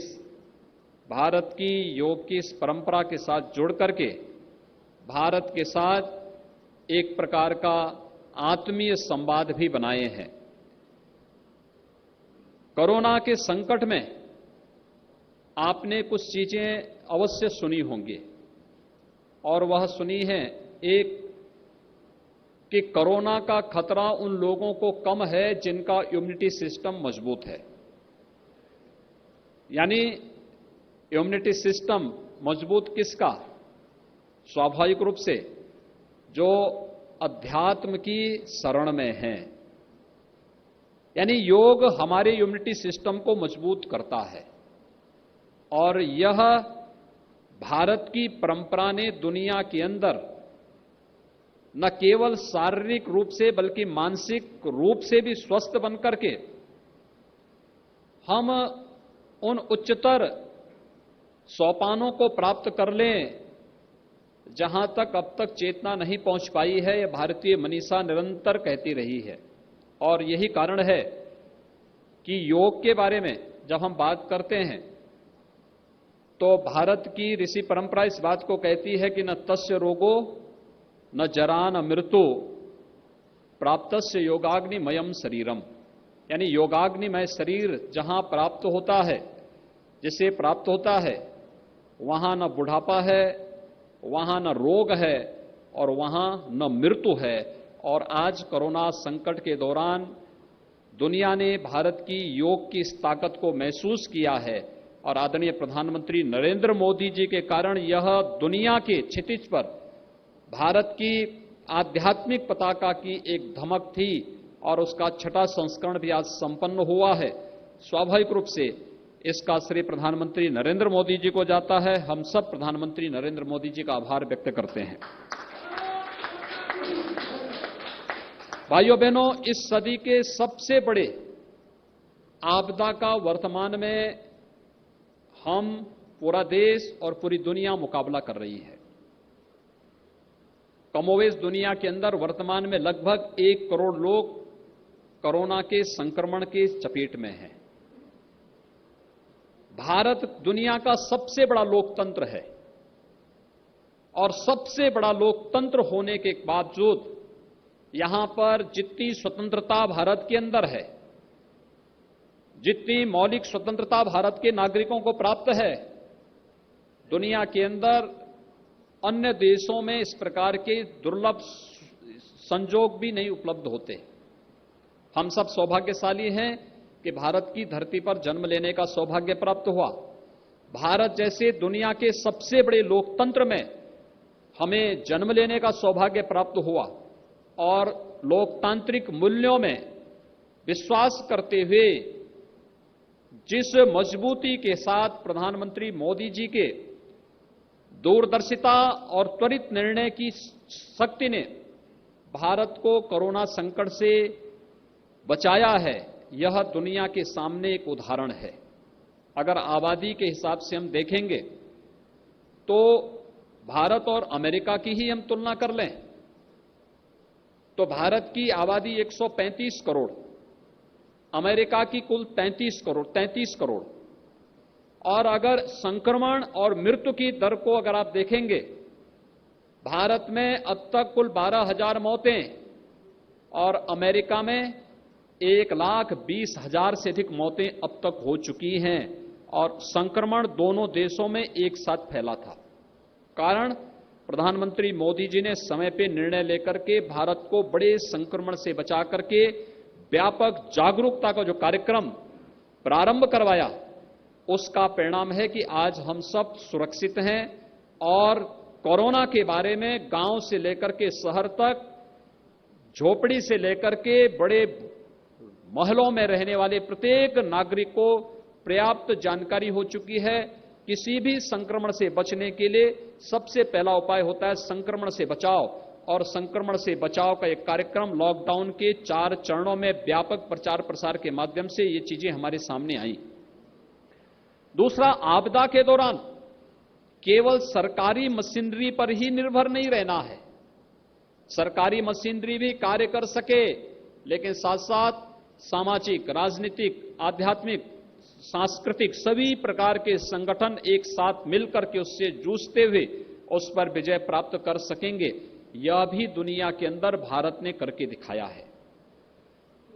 भारत की योग की इस परंपरा के साथ जुड़ करके भारत के साथ एक प्रकार का आत्मीय संवाद भी बनाए हैं। कोरोना के संकट में आपने कुछ चीजें अवश्य सुनी होंगी और वह सुनी है, एक कि कोरोना का खतरा उन लोगों को कम है जिनका इम्यूनिटी सिस्टम मजबूत है। यानी इम्यूनिटी सिस्टम मजबूत किसका? स्वाभाविक रूप से जो अध्यात्म की शरण में हैं। यानी योग हमारे इम्यूनिटी सिस्टम को मजबूत करता है और यह भारत की परंपरा ने दुनिया के अंदर न केवल शारीरिक रूप से बल्कि मानसिक रूप से भी स्वस्थ बनकर के हम उन उच्चतर सोपानों को प्राप्त कर लें जहां तक अब तक चेतना नहीं पहुंच पाई है। यह भारतीय मनीषा निरंतर कहती रही है और यही कारण है कि योग के बारे में जब हम बात करते हैं तो भारत की ऋषि परंपरा इस बात को कहती है कि न तस्य रोगो न जरा न मृत्यु प्राप्तस्य योगाग्निमयम शरीरम। यानी योगाग्निमय शरीर जहां प्राप्त होता है, जिसे प्राप्त होता है, वहां न बुढ़ापा है, वहां न रोग है और वहां न मृत्यु है। और आज कोरोना संकट के दौरान दुनिया ने भारत की योग की इस ताकत को महसूस किया है और आदरणीय प्रधानमंत्री नरेंद्र मोदी जी के कारण यह दुनिया के क्षितिज पर भारत की आध्यात्मिक पताका की एक धमक थी और उसका 6वां संस्करण भी आज संपन्न हुआ है। स्वाभाविक रूप से इसका श्रेय प्रधानमंत्री नरेंद्र मोदी जी को जाता है। हम सब प्रधानमंत्री नरेंद्र मोदी जी का आभार व्यक्त करते हैं। भाइयों बहनों, इस सदी के सबसे बड़े आपदा का वर्तमान में हम पूरा देश और पूरी दुनिया मुकाबला कर रही है। कमोवेश दुनिया के अंदर वर्तमान में लगभग 1 करोड़ लोग कोरोना के संक्रमण के चपेट में हैं। भारत दुनिया का सबसे बड़ा लोकतंत्र है और सबसे बड़ा लोकतंत्र होने के बावजूद यहां पर जितनी स्वतंत्रता भारत के अंदर है, जितनी मौलिक स्वतंत्रता भारत के नागरिकों को प्राप्त है, दुनिया के अंदर अन्य देशों में इस प्रकार के दुर्लभ संजोग भी नहीं उपलब्ध होते। हम सब सौभाग्यशाली हैं कि भारत की धरती पर जन्म लेने का सौभाग्य प्राप्त हुआ। भारत जैसे दुनिया के सबसे बड़े लोकतंत्र में हमें जन्म लेने का सौभाग्य प्राप्त हुआ और लोकतांत्रिक मूल्यों में विश्वास करते हुए जिस मजबूती के साथ प्रधानमंत्री मोदी जी के दूरदर्शिता और त्वरित निर्णय की शक्ति ने भारत को कोरोना संकट से बचाया है, यह दुनिया के सामने एक उदाहरण है। अगर आबादी के हिसाब से हम देखेंगे तो भारत और अमेरिका की ही हम तुलना कर लें तो भारत की आबादी 135 करोड़, अमेरिका की कुल 33 करोड़ और अगर संक्रमण और मृत्यु की दर को अगर आप देखेंगे, भारत में अब तक कुल 12,000 मौतें और अमेरिका में 1,20,000 से अधिक मौतें अब तक हो चुकी हैं और संक्रमण दोनों देशों में एक साथ फैला था। कारण प्रधानमंत्री मोदी जी ने समय पे निर्णय लेकर के भारत को बड़े संक्रमण से बचा करके व्यापक जागरूकता का जो कार्यक्रम प्रारंभ करवाया, उसका परिणाम है कि आज हम सब सुरक्षित हैं और कोरोना के बारे में गांव से लेकर के शहर तक, झोपड़ी से लेकर के बड़े महलों में रहने वाले प्रत्येक नागरिक को पर्याप्त जानकारी हो चुकी है। किसी भी संक्रमण से बचने के लिए सबसे पहला उपाय होता है संक्रमण से बचाव, और संक्रमण से बचाव का एक कार्यक्रम लॉकडाउन के 4 चरणों में व्यापक प्रचार प्रसार के माध्यम से ये चीजें हमारे सामने आई। दूसरा, आपदा के दौरान केवल सरकारी मशीनरी पर ही निर्भर नहीं रहना है। सरकारी मशीनरी भी कार्य कर सके, लेकिन साथ साथ सामाजिक, राजनीतिक, आध्यात्मिक, सांस्कृतिक सभी प्रकार के संगठन एक साथ मिलकर के उससे जूझते हुए उस पर विजय प्राप्त कर सकेंगे। यह भी दुनिया के अंदर भारत ने करके दिखाया है।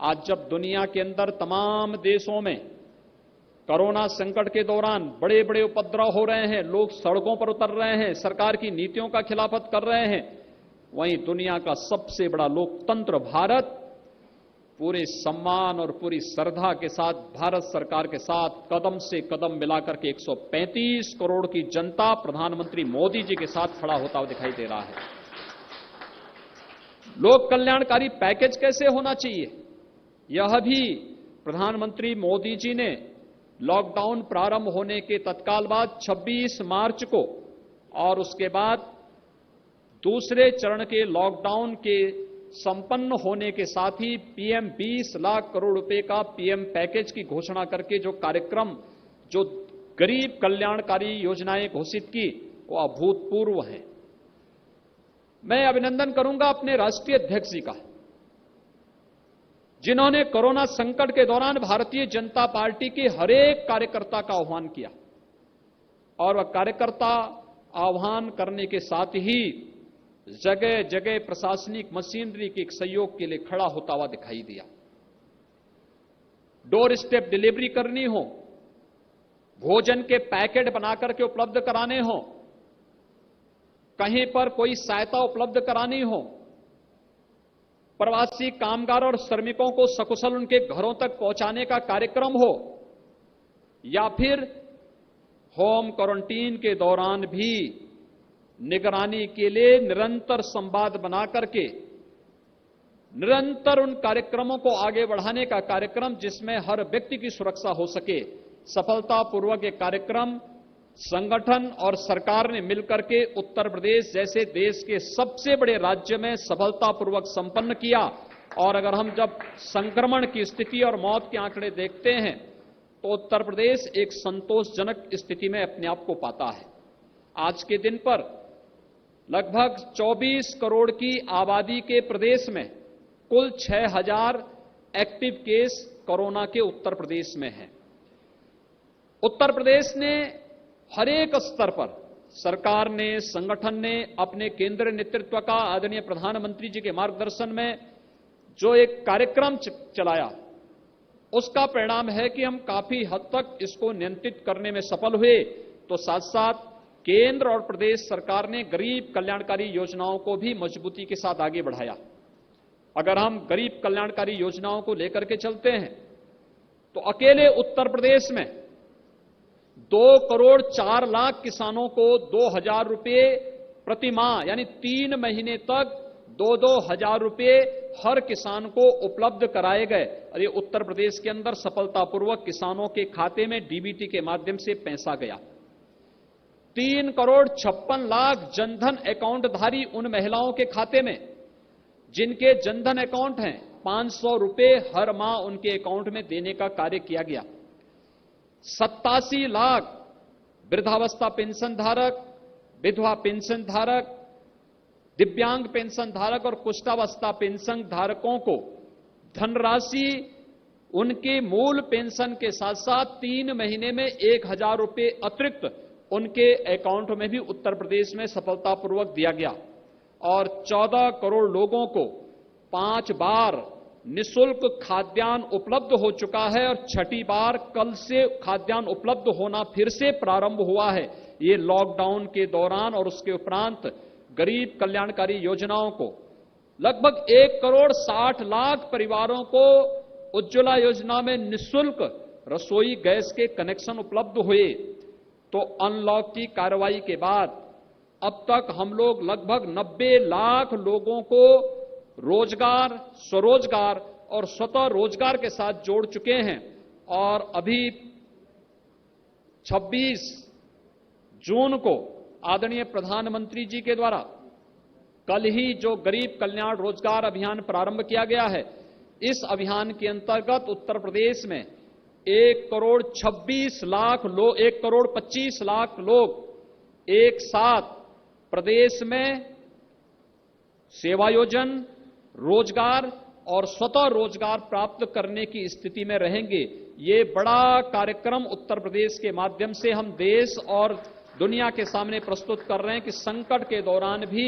आज जब दुनिया के अंदर तमाम देशों में कोरोना संकट के दौरान बड़े बड़े उपद्रव हो रहे हैं, लोग सड़कों पर उतर रहे हैं, सरकार की नीतियों का खिलाफत कर रहे हैं, वहीं दुनिया का सबसे बड़ा लोकतंत्र भारत पूरे सम्मान और पूरी श्रद्धा के साथ भारत सरकार के साथ कदम से कदम मिलाकर के 135 करोड़ की जनता प्रधानमंत्री मोदी जी के साथ खड़ा होता हुआ दिखाई दे रहा है। लोक कल्याणकारी पैकेज कैसे होना चाहिए, यह भी प्रधानमंत्री मोदी जी ने लॉकडाउन प्रारंभ होने के तत्काल बाद 26 मार्च को और उसके बाद दूसरे चरण के लॉकडाउन के संपन्न होने के साथ ही पीएम 20 लाख करोड़ रुपए का पीएम पैकेज की घोषणा करके जो कार्यक्रम, जो गरीब कल्याणकारी योजनाएं घोषित की, वो अभूतपूर्व हैं। मैं अभिनंदन करूंगा अपने राष्ट्रीय अध्यक्ष जी का, जिन्होंने कोरोना संकट के दौरान भारतीय जनता पार्टी के हर एक कार्यकर्ता का आह्वान किया और वह कार्यकर्ता आह्वान करने के साथ ही जगह जगह प्रशासनिक मशीनरी के एक सहयोग के लिए खड़ा होता हुआ दिखाई दिया। डोर स्टेप डिलीवरी करनी हो, भोजन के पैकेट बनाकर के उपलब्ध कराने हो, कहीं पर कोई सहायता उपलब्ध करानी हो, प्रवासी कामगार और श्रमिकों को सकुशल उनके घरों तक पहुंचाने का कार्यक्रम हो, या फिर होम क्वारंटीन के दौरान भी निगरानी के लिए निरंतर संवाद बना करके निरंतर उन कार्यक्रमों को आगे बढ़ाने का कार्यक्रम, जिसमें हर व्यक्ति की सुरक्षा हो सके, सफलतापूर्वक एक कार्यक्रम संगठन और सरकार ने मिलकर के उत्तर प्रदेश जैसे देश के सबसे बड़े राज्य में सफलतापूर्वक संपन्न किया। और अगर हम जब संक्रमण की स्थिति और मौत के आंकड़े देखते हैं तो उत्तर प्रदेश एक संतोषजनक स्थिति में अपने आप को पाता है। आज के दिन पर लगभग 24 करोड़ की आबादी के प्रदेश में कुल 6000 एक्टिव केस कोरोना के उत्तर प्रदेश में हैं। उत्तर प्रदेश ने हर एक स्तर पर सरकार ने, संगठन ने अपने केंद्रीय नेतृत्व का आदरणीय प्रधानमंत्री जी के मार्गदर्शन में जो एक कार्यक्रम चलाया, उसका परिणाम है कि हम काफी हद तक इसको नियंत्रित करने में सफल हुए। तो साथ साथ केंद्र और प्रदेश सरकार ने गरीब कल्याणकारी योजनाओं को भी मजबूती के साथ आगे बढ़ाया। अगर हम गरीब कल्याणकारी योजनाओं को लेकर के चलते हैं तो अकेले उत्तर प्रदेश में 2 करोड़ 4 लाख किसानों को 2000 रुपये प्रति माह यानी 3 महीने तक 2-2 हजार रुपये हर किसान को उपलब्ध कराए गए। और ये उत्तर प्रदेश के अंदर सफलतापूर्वक किसानों के खाते में डीबीटी के माध्यम से पैसा गया। 3 करोड़ 56 लाख जनधन अकाउंटधारी उन महिलाओं के खाते में जिनके जनधन अकाउंट हैं, 500 रुपये हर माह उनके अकाउंट में देने का कार्य किया गया। 87 लाख वृद्धावस्था पेंशन धारक, विधवा पेंशन धारक, दिव्यांग पेंशन धारक और कुष्ठावस्था पेंशन धारकों को धनराशि उनके मूल पेंशन के साथ साथ 3 महीने में 1000 रुपये अतिरिक्त उनके अकाउंट में भी उत्तर प्रदेश में सफलतापूर्वक दिया गया। और 14 करोड़ लोगों को 5 बार निःशुल्क खाद्यान्न उपलब्ध हो चुका है और 6ठी बार कल से खाद्यान्न उपलब्ध होना फिर से प्रारंभ हुआ है। ये लॉकडाउन के दौरान और उसके उपरांत गरीब कल्याणकारी योजनाओं को लगभग 1 करोड़ 60 लाख परिवारों को उज्ज्वला योजना में निःशुल्क रसोई गैस के कनेक्शन उपलब्ध हुए। तो अनलॉक की कार्रवाई के बाद अब तक हम लोग लगभग 90 लाख लोगों को रोजगार, स्वरोजगार और स्वतः रोजगार के साथ जोड़ चुके हैं। और अभी 26 जून को आदरणीय प्रधानमंत्री जी के द्वारा कल ही जो गरीब कल्याण रोजगार अभियान प्रारंभ किया गया है, इस अभियान के अंतर्गत उत्तर प्रदेश में 1 करोड़ 26 लाख लोग, 1 करोड़ 25 लाख लोग एक साथ प्रदेश में सेवायोजन, रोजगार और स्वतः रोजगार प्राप्त करने की स्थिति में रहेंगे। ये बड़ा कार्यक्रम उत्तर प्रदेश के माध्यम से हम देश और दुनिया के सामने प्रस्तुत कर रहे हैं कि संकट के दौरान भी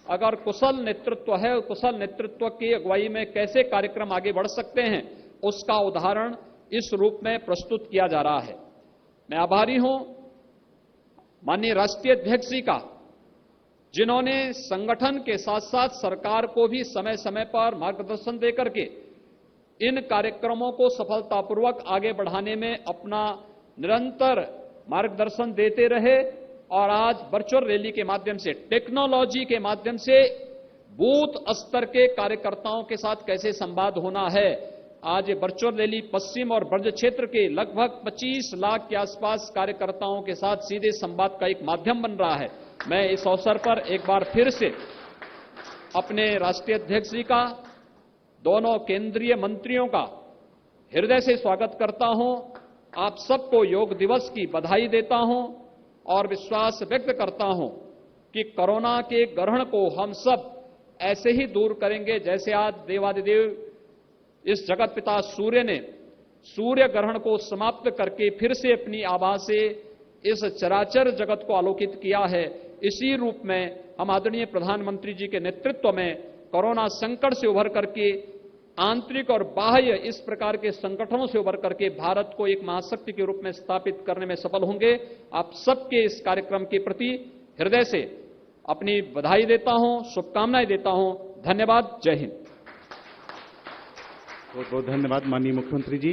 अगर कुशल नेतृत्व है, कुशल नेतृत्व की अगुवाई में कैसे कार्यक्रम आगे बढ़ सकते हैं, उसका उदाहरण इस रूप में प्रस्तुत किया जा रहा है। मैं आभारी हूं माननीय राष्ट्रीय अध्यक्ष जी का, जिन्होंने संगठन के साथ साथ सरकार को भी समय समय पर मार्गदर्शन देकर के इन कार्यक्रमों को सफलतापूर्वक आगे बढ़ाने में अपना निरंतर मार्गदर्शन देते रहे। और आज वर्चुअल रैली के माध्यम से, टेक्नोलॉजी के माध्यम से बूथ स्तर के कार्यकर्ताओं के साथ कैसे संवाद होना है, आज ये वर्चुअल रैली पश्चिम और ब्रज क्षेत्र के लगभग 25 लाख के आसपास कार्यकर्ताओं के साथ सीधे संवाद का एक माध्यम बन रहा है। मैं इस अवसर पर एक बार फिर से अपने राष्ट्रीय अध्यक्ष जी का, दोनों केंद्रीय मंत्रियों का हृदय से स्वागत करता हूं। आप सबको योग दिवस की बधाई देता हूं और विश्वास व्यक्त करता हूं कि कोरोना के ग्रहण को हम सब ऐसे ही दूर करेंगे जैसे आज देवादिदेव इस जगत पिता सूर्य ने सूर्य ग्रहण को समाप्त करके फिर से अपनी आभा से इस चराचर जगत को आलोकित किया है। इसी रूप में हम आदरणीय प्रधानमंत्री जी के नेतृत्व में कोरोना संकट से उभर करके, आंतरिक और बाह्य इस प्रकार के संगठनों से उभर करके भारत को एक महाशक्ति के रूप में स्थापित करने में सफल होंगे। आप सबके इस कार्यक्रम के प्रति हृदय से अपनी बधाई देता हूं, शुभकामनाएं देता हूं। धन्यवाद। जय हिंद।
बहुत बहुत धन्यवाद माननीय मुख्यमंत्री जी।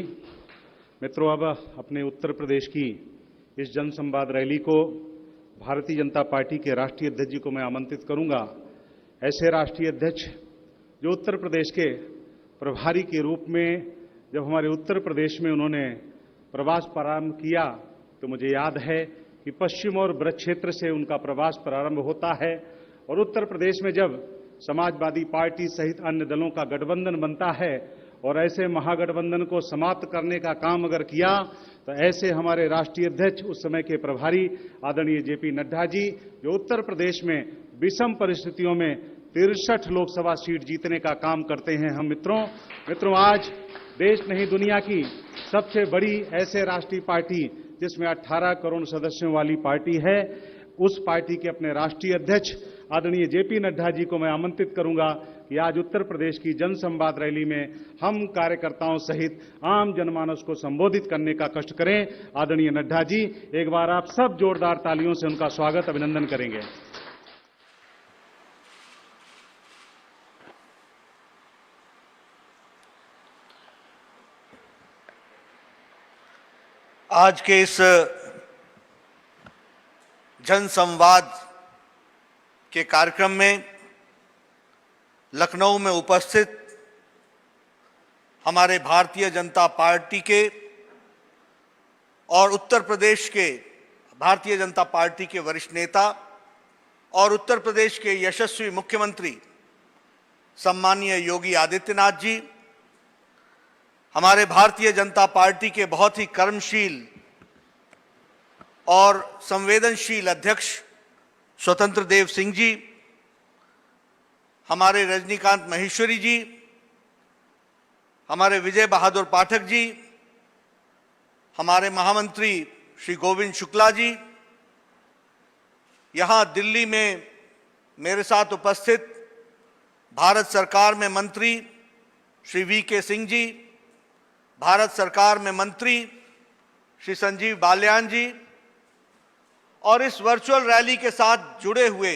मित्रों, अब अपने उत्तर प्रदेश की इस जनसंवाद रैली को भारतीय जनता पार्टी के राष्ट्रीय अध्यक्ष जी को मैं आमंत्रित करूंगा। ऐसे राष्ट्रीय अध्यक्ष जो उत्तर प्रदेश के प्रभारी के रूप में जब हमारे उत्तर प्रदेश में उन्होंने प्रवास प्रारंभ किया तो मुझे याद है कि पश्चिम और ब्रज क्षेत्र से उनका प्रवास प्रारंभ होता है और उत्तर प्रदेश में जब समाजवादी पार्टी सहित अन्य दलों का गठबंधन बनता है और ऐसे महागठबंधन को समाप्त करने का काम अगर किया तो ऐसे हमारे राष्ट्रीय अध्यक्ष उस समय के प्रभारी आदरणीय जेपी नड्डा जी, जो उत्तर प्रदेश में विषम परिस्थितियों में 63 लोकसभा सीट जीतने का काम करते हैं। हम मित्रों आज देश नहीं दुनिया की सबसे बड़ी ऐसे राष्ट्रीय पार्टी जिसमें 18 करोड़ सदस्यों वाली पार्टी है, उस पार्टी के अपने राष्ट्रीय अध्यक्ष आदरणीय जेपी नड्डा जी को मैं आमंत्रित करूंगा कि आज उत्तर प्रदेश की जन संवाद रैली में हम कार्यकर्ताओं सहित आम जनमानस को संबोधित करने का कष्ट करें। आदरणीय नड्डा जी, एक बार आप सब जोरदार तालियों से उनका स्वागत अभिनंदन करेंगे।
आज के इस जन संवाद के कार्यक्रम में लखनऊ में उपस्थित हमारे भारतीय जनता पार्टी के और उत्तर प्रदेश के भारतीय जनता पार्टी के वरिष्ठ नेता और उत्तर प्रदेश के यशस्वी मुख्यमंत्री सम्माननीय योगी आदित्यनाथ जी, हमारे भारतीय जनता पार्टी के बहुत ही कर्मशील और संवेदनशील अध्यक्ष स्वतंत्र देव सिंह जी, हमारे रजनीकांत महेश्वरी जी, हमारे विजय बहादुर पाठक जी, हमारे महामंत्री श्री गोविंद शुक्ला जी, यहाँ दिल्ली में मेरे साथ उपस्थित भारत सरकार में मंत्री श्री वी.के. सिंह जी, भारत सरकार में मंत्री श्री संजीव बालियान जी और इस वर्चुअल रैली के साथ जुड़े हुए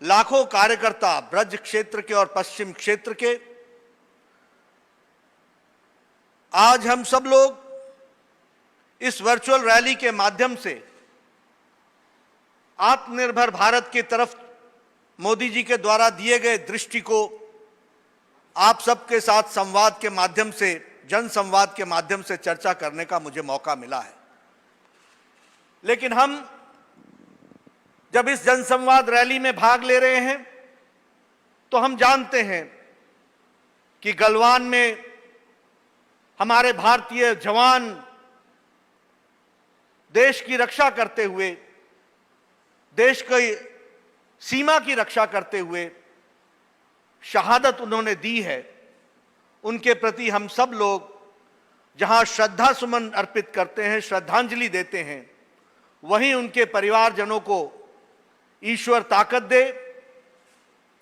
लाखों कार्यकर्ता ब्रज क्षेत्र के और पश्चिम क्षेत्र के, आज हम सब लोग इस वर्चुअल रैली के माध्यम से आत्मनिर्भर भारत की तरफ मोदी जी के द्वारा दिए गए दृष्टि को आप सबके साथ संवाद के माध्यम से, जन संवाद के माध्यम से चर्चा करने का मुझे मौका मिला है। लेकिन हम जब इस जनसंवाद रैली में भाग ले रहे हैं तो हम जानते हैं कि गलवान में हमारे भारतीय जवान देश की रक्षा करते हुए, देश की सीमा की रक्षा करते हुए शहादत उन्होंने दी है। उनके प्रति हम सब लोग जहां श्रद्धा सुमन अर्पित करते हैं, श्रद्धांजलि देते हैं, वहीं उनके परिवारजनों को ईश्वर ताकत दे,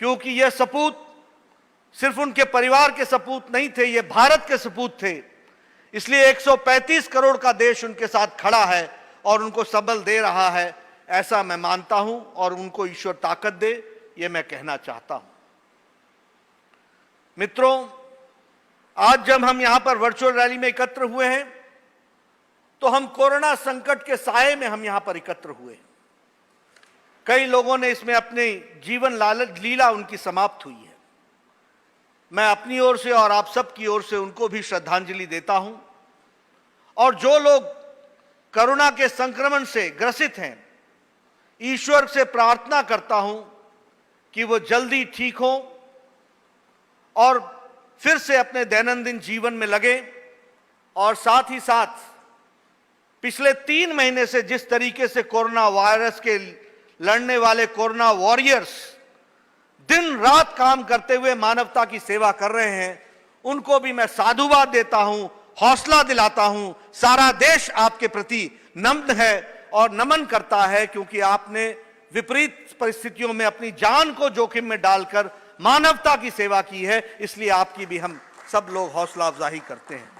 क्योंकि ये सपूत सिर्फ उनके परिवार के सपूत नहीं थे, ये भारत के सपूत थे। इसलिए 135 करोड़ का देश उनके साथ खड़ा है और उनको सबल दे रहा है, ऐसा मैं मानता हूं और उनको ईश्वर ताकत दे, ये मैं कहना चाहता हूं। मित्रों, आज जब हम यहां पर वर्चुअल रैली में एकत्र हुए हैं तो हम कोरोना संकट के साये में हम यहां पर एकत्र हुए। कई लोगों ने इसमें अपने जीवन लीला उनकी समाप्त हुई है। मैं अपनी ओर से और आप सब की ओर से उनको भी श्रद्धांजलि देता हूं और जो लोग कोरोना के संक्रमण से ग्रसित हैं, ईश्वर से प्रार्थना करता हूं कि वो जल्दी ठीक हो और फिर से अपने दैनंदिन जीवन में लगे। और साथ ही साथ पिछले 3 महीने से जिस तरीके से कोरोना वायरस के लड़ने वाले कोरोना वॉरियर्स दिन रात काम करते हुए मानवता की सेवा कर रहे हैं, उनको भी मैं साधुवाद देता हूं, हौसला दिलाता हूं। सारा देश आपके प्रति नम्र है और नमन करता है, क्योंकि आपने विपरीत परिस्थितियों में अपनी जान को जोखिम में डालकर मानवता की सेवा की है। इसलिए आपकी भी हम सब लोग हौसला अफजाई करते हैं।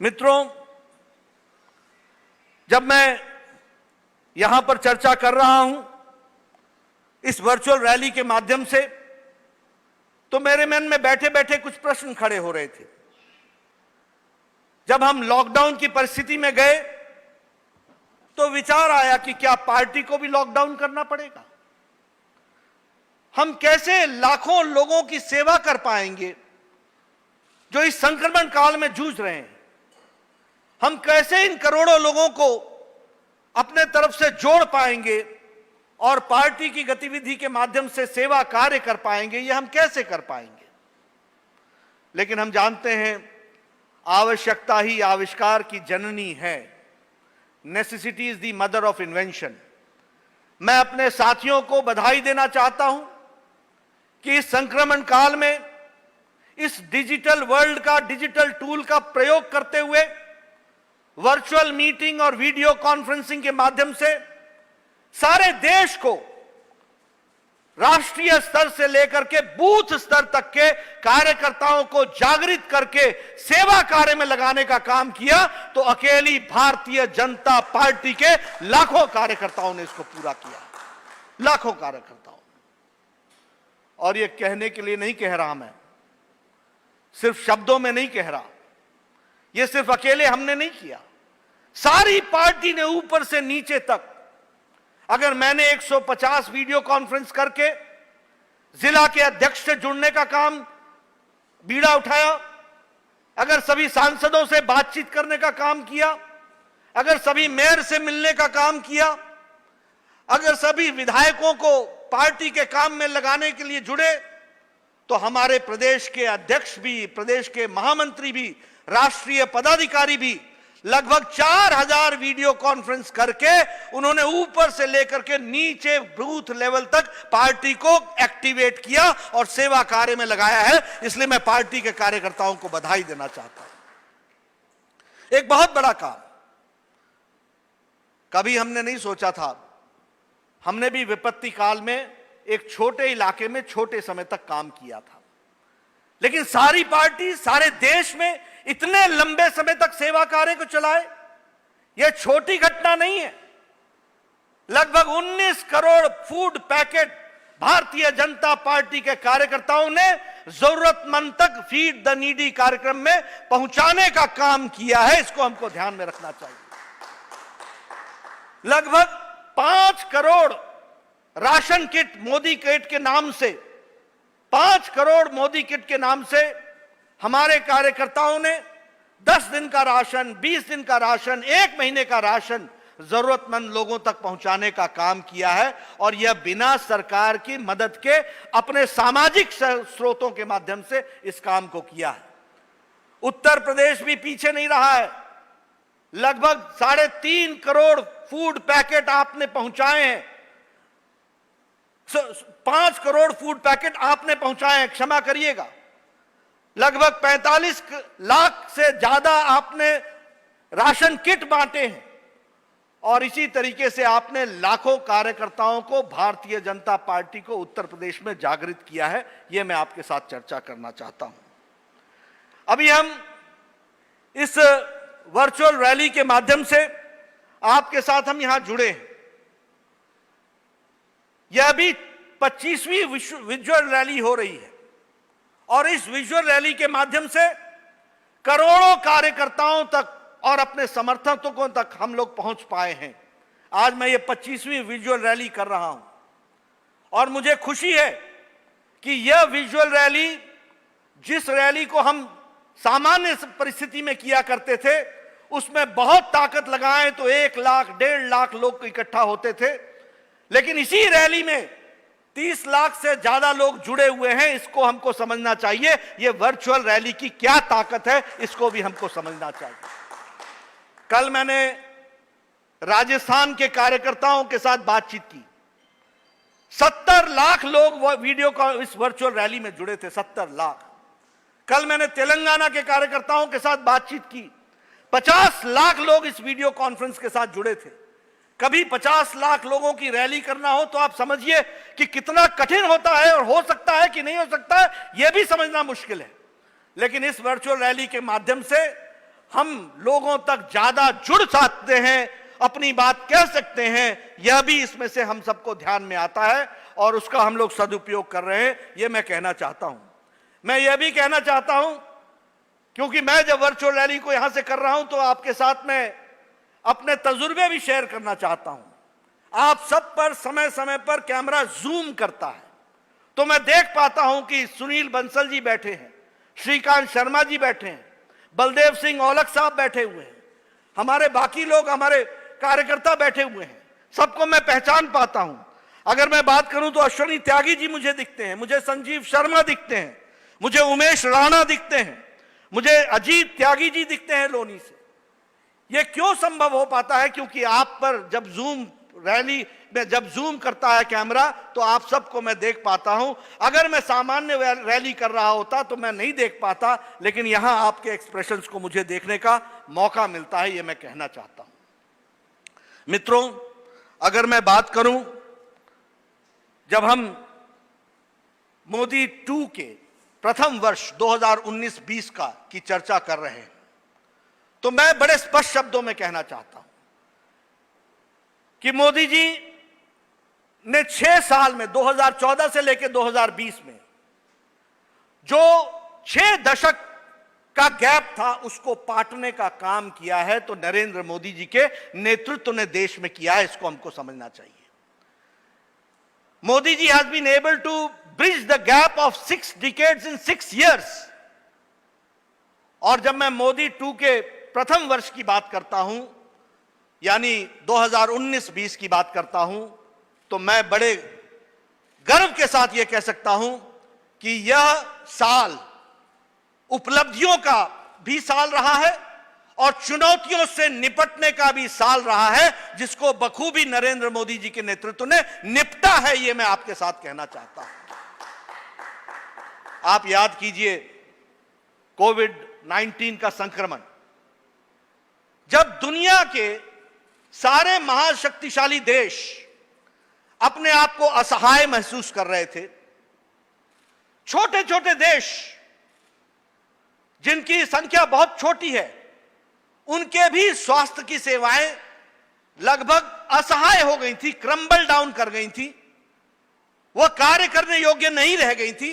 मित्रों, जब मैं यहां पर चर्चा कर रहा हूं इस वर्चुअल रैली के माध्यम से, तो मेरे मन में बैठे बैठे कुछ प्रश्न खड़े हो रहे थे। जब हम लॉकडाउन की परिस्थिति में गए तो विचार आया कि क्या पार्टी को भी लॉकडाउन करना पड़ेगा? हम कैसे लाखों लोगों की सेवा कर पाएंगे जो इस संक्रमण काल में जूझ रहे हैं? हम कैसे इन करोड़ों लोगों को अपने तरफ से जोड़ पाएंगे और पार्टी की गतिविधि के माध्यम से सेवा कार्य कर पाएंगे, ये हम कैसे कर पाएंगे? लेकिन हम जानते हैं आवश्यकता ही आविष्कार की जननी है। Necessity is the mother of invention. मैं अपने साथियों को बधाई देना चाहता हूं कि इस संक्रमण काल में इस डिजिटल वर्ल्ड का, डिजिटल टूल का प्रयोग करते हुए वर्चुअल मीटिंग और वीडियो कॉन्फ्रेंसिंग के माध्यम से सारे देश को राष्ट्रीय स्तर से लेकर के बूथ स्तर तक के कार्यकर्ताओं को जागृत करके सेवा कार्य में लगाने का काम किया, तो अकेली भारतीय जनता पार्टी के लाखों कार्यकर्ताओं ने इसको पूरा किया, लाखों कार्यकर्ताओं। और ये कहने के लिए नहीं कह रहा मैं, सिर्फ शब्दों में नहीं कह रहा, ये सिर्फ अकेले हमने नहीं किया, सारी पार्टी ने ऊपर से नीचे तक। अगर मैंने 150 वीडियो कॉन्फ्रेंस करके जिला के अध्यक्ष से जुड़ने का काम बीड़ा उठाया, अगर सभी सांसदों से बातचीत करने का काम किया, अगर सभी मेयर से मिलने का काम किया, अगर सभी विधायकों को पार्टी के काम में लगाने के लिए जुड़े, तो हमारे प्रदेश के अध्यक्ष भी, प्रदेश के महामंत्री भी, राष्ट्रीय पदाधिकारी भी लगभग 4000 वीडियो कॉन्फ्रेंस करके उन्होंने ऊपर से लेकर के नीचे बूथ लेवल तक पार्टी को एक्टिवेट किया और सेवा कार्य में लगाया है। इसलिए मैं पार्टी के कार्यकर्ताओं को बधाई देना चाहता हूं। एक बहुत बड़ा काम कभी हमने नहीं सोचा था। हमने भी विपत्ति काल में एक छोटे इलाके में छोटे समय तक काम किया था, लेकिन सारी पार्टी सारे देश में इतने लंबे समय तक सेवा कार्य को चलाए, यह छोटी घटना नहीं है। लगभग 19 crore food packet Bharatiya Janata party के कार्यकर्ताओं ने जरूरतमंद तक फीड द नीडी कार्यक्रम में पहुंचाने का काम किया है। इसको हमको ध्यान में रखना चाहिए। लगभग 5 crore ration kit Modi kit के नाम से, 5 करोड़ मोदी किट के नाम से हमारे कार्यकर्ताओं ने 10 दिन का राशन, 20 दिन का राशन, 1 महीने का राशन जरूरतमंद लोगों तक पहुंचाने का काम किया है। और यह बिना सरकार की मदद के अपने सामाजिक स्रोतों के माध्यम से इस काम को किया है। उत्तर प्रदेश भी पीछे नहीं रहा है। लगभग 3.5 करोड़ फूड पैकेट आपने पहुंचाए हैं। 5 करोड़ फूड पैकेट आपने पहुंचाए हैं, क्षमा करिएगा। लगभग 45 लाख से ज्यादा आपने राशन किट बांटे हैं। और इसी तरीके से आपने लाखों कार्यकर्ताओं को, भारतीय जनता पार्टी को उत्तर प्रदेश में जागृत किया है। यह मैं आपके साथ चर्चा करना चाहता हूं। अभी हम इस वर्चुअल रैली के माध्यम से आपके साथ हम यहां जुड़े हैं। यह भी 25वीं विजुअल रैली हो रही है और इस विजुअल रैली के माध्यम से करोड़ों कार्यकर्ताओं तक और अपने समर्थकों तक हम लोग पहुंच पाए हैं। आज मैं ये 25वीं विजुअल रैली कर रहा हूं और मुझे खुशी है कि यह विजुअल रैली, जिस रैली को हम सामान्य परिस्थिति में किया करते थे, उसमें बहुत ताकत लगाएं तो 1 लाख, 1.5 लाख लोग इकट्ठा होते थे, लेकिन इसी रैली में 30 लाख से ज्यादा लोग जुड़े हुए हैं। इसको हमको समझना चाहिए। यह वर्चुअल रैली की क्या ताकत है, इसको भी हमको समझना चाहिए। कल मैंने राजस्थान के कार्यकर्ताओं के साथ बातचीत की। 70 लाख लोग वीडियो का इस वर्चुअल रैली में जुड़े थे, 70 लाख। कल मैंने तेलंगाना के कार्यकर्ताओं के साथ बातचीत की। 50 लाख लोग इस वीडियो कॉन्फ्रेंस के साथ जुड़े थे। कभी 50 लाख लोगों की रैली करना हो तो आप समझिए कि कितना कठिन होता है, और हो सकता है कि नहीं हो सकता है, यह भी समझना मुश्किल है। लेकिन इस वर्चुअल रैली के माध्यम से हम लोगों तक ज्यादा जुड़ सकते हैं, अपनी बात कह सकते हैं। यह भी इसमें से हम सबको ध्यान में आता है और उसका हम लोग सदुपयोग कर रहे हैं। यह मैं कहना चाहता हूं। मैं यह भी कहना चाहता हूं, क्योंकि मैं जब वर्चुअल रैली को यहां से कर रहा हूं तो आपके साथ में अपने तजुर्बे भी शेयर करना चाहता हूं। आप सब पर समय समय पर कैमरा जूम करता है तो मैं देख पाता हूं कि सुनील बंसल जी बैठे हैं, श्रीकांत शर्मा जी बैठे हैं, बलदेव सिंह औलख साहब बैठे हुए हैं, हमारे बाकी लोग, हमारे कार्यकर्ता बैठे हुए हैं। सबको मैं पहचान पाता हूं। अगर मैं बात करूं तो अश्वनी त्यागी जी मुझे दिखते हैं, मुझे संजीव शर्मा दिखते हैं, मुझे उमेश राणा दिखते हैं, मुझे अजीत त्यागी जी दिखते हैं लोनी से। यह क्यों संभव हो पाता है? क्योंकि आप पर जब जूम रैली में जब जूम करता है कैमरा तो आप सबको मैं देख पाता हूं। अगर मैं सामान्य रैली कर रहा होता तो मैं नहीं देख पाता, लेकिन यहां आपके एक्सप्रेशंस को मुझे देखने का मौका मिलता है, यह मैं कहना चाहता हूं। मित्रों, अगर मैं बात करूं, जब हम मोदी 2 के प्रथम वर्ष 2019-20 की चर्चा कर रहे हैं तो मैं बड़े स्पष्ट शब्दों में कहना चाहता हूं कि मोदी जी ने 6 साल में 2014 से लेकर 2020 में जो 6 दशक का गैप था उसको पाटने का काम किया है, तो नरेंद्र मोदी जी के नेतृत्व ने देश में किया है। इसको हमको समझना चाहिए। Modi ji has been able to bridge the gap of 6 decades in 6 years। और जब मैं मोदी 2 के प्रथम वर्ष की बात करता हूं, यानी 2019-20 की बात करता हूं, तो मैं बड़े गर्व के साथ यह कह सकता हूं कि यह साल उपलब्धियों का भी साल रहा है और चुनौतियों से निपटने का भी साल रहा है, जिसको बखूबी नरेंद्र मोदी जी के नेतृत्व ने निपटा है, यह मैं आपके साथ कहना चाहता हूं। आप याद कीजिए कोविड-19 का संक्रमण, जब दुनिया के सारे महाशक्तिशाली देश अपने आप को असहाय महसूस कर रहे थे, छोटे छोटे देश जिनकी संख्या बहुत छोटी है, उनके भी स्वास्थ्य की सेवाएं लगभग असहाय हो गई थी, क्रम्बल डाउन कर गई थी, वह कार्य करने योग्य नहीं रह गई थी,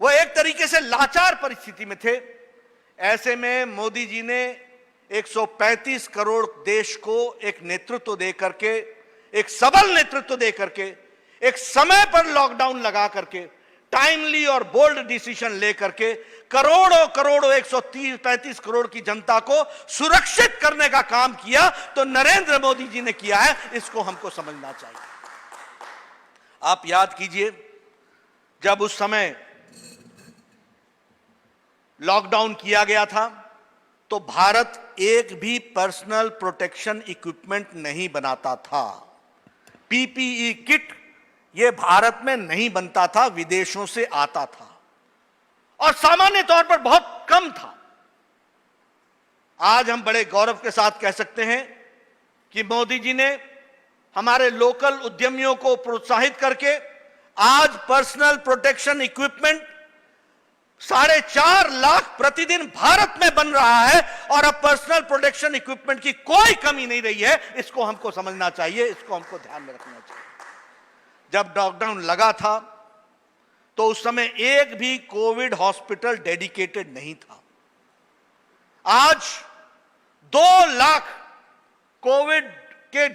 वह एक तरीके से लाचार परिस्थिति में थे। ऐसे में मोदी जी ने 135 करोड़ देश को एक नेतृत्व दे करके, एक सबल नेतृत्व दे करके, एक समय पर लॉकडाउन लगा करके, टाइमली और बोल्ड डिसीजन लेकर के करोड़ों करोड़ों 135 करोड़ की जनता को सुरक्षित करने का काम किया, तो नरेंद्र मोदी जी ने किया है। इसको हमको समझना चाहिए। आप याद कीजिए, जब उस समय लॉकडाउन किया गया था तो भारत एक भी पर्सनल प्रोटेक्शन इक्विपमेंट नहीं बनाता था। पीपीई किट यह भारत में नहीं बनता था, विदेशों से आता था और सामान्य तौर पर बहुत कम था। आज हम बड़े गौरव के साथ कह सकते हैं कि मोदी जी ने हमारे लोकल उद्यमियों को प्रोत्साहित करके आज पर्सनल प्रोटेक्शन इक्विपमेंट 4.5 लाख प्रतिदिन भारत में बन रहा है और अब पर्सनल प्रोटेक्शन इक्विपमेंट की कोई कमी नहीं रही है। इसको हमको समझना चाहिए, इसको हमको ध्यान में रखना चाहिए। जब लॉकडाउन लगा था तो उस समय एक भी कोविड हॉस्पिटल डेडिकेटेड नहीं था। आज 2 लाख कोविड के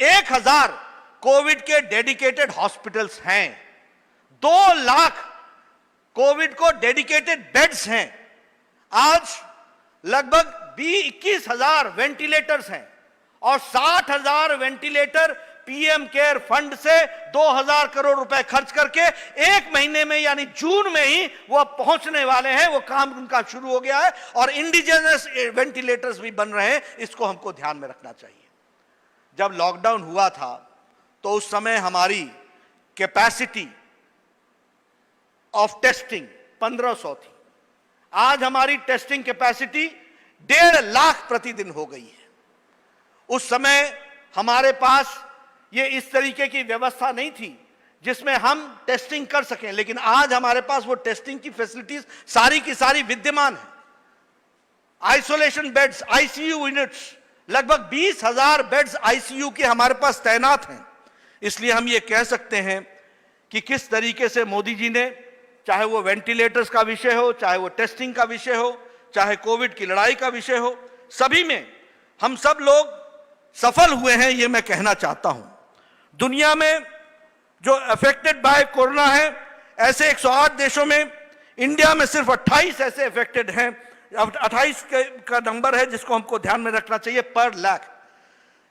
1000 कोविड के डेडिकेटेड हॉस्पिटल्स हैं, 2 लाख कोविड को डेडिकेटेड बेड्स हैं। आज लगभग 21,000 वेंटिलेटर्स हैं और 60,000 वेंटिलेटर पीएम केयर फंड से 2,000 करोड़ रुपए खर्च करके 1 महीने में यानी जून में ही वो पहुंचने वाले हैं। वो काम उनका शुरू हो गया है और इंडिजिनस वेंटिलेटर्स भी बन रहे हैं। इसको हमको ध्यान में रखना चाहिए। जब लॉकडाउन हुआ था तो उस समय हमारी कैपेसिटी ऑफ टेस्टिंग 1500 थी। आज हमारी टेस्टिंग कैपेसिटी 1.5 लाख प्रतिदिन हो गई है। उस समय हमारे पास ये इस तरीके की व्यवस्था नहीं थी जिसमें हम टेस्टिंग कर सकें, लेकिन आज हमारे पास वो टेस्टिंग की फैसिलिटीज सारी की सारी विद्यमान है। आइसोलेशन बेड्स, आईसीयू यूनिट्स, लगभग 20,000 बेड्स आईसीयू के हमारे पास तैनात हैं। इसलिए हम ये कह सकते हैं कि किस तरीके से मोदी जी ने, चाहे वो वेंटिलेटर्स का विषय हो, चाहे वो टेस्टिंग का विषय हो, चाहे कोविड की लड़ाई का विषय हो, सभी में हम सब लोग सफल हुए हैं, ये मैं कहना चाहता हूं। दुनिया में जो अफेक्टेड बाय कोरोना है, ऐसे 108 देशों में, इंडिया में सिर्फ 28 ऐसे अफेक्टेड हैं। 28 का नंबर है जिसको हमको ध्यान में रखना चाहिए पर लाख।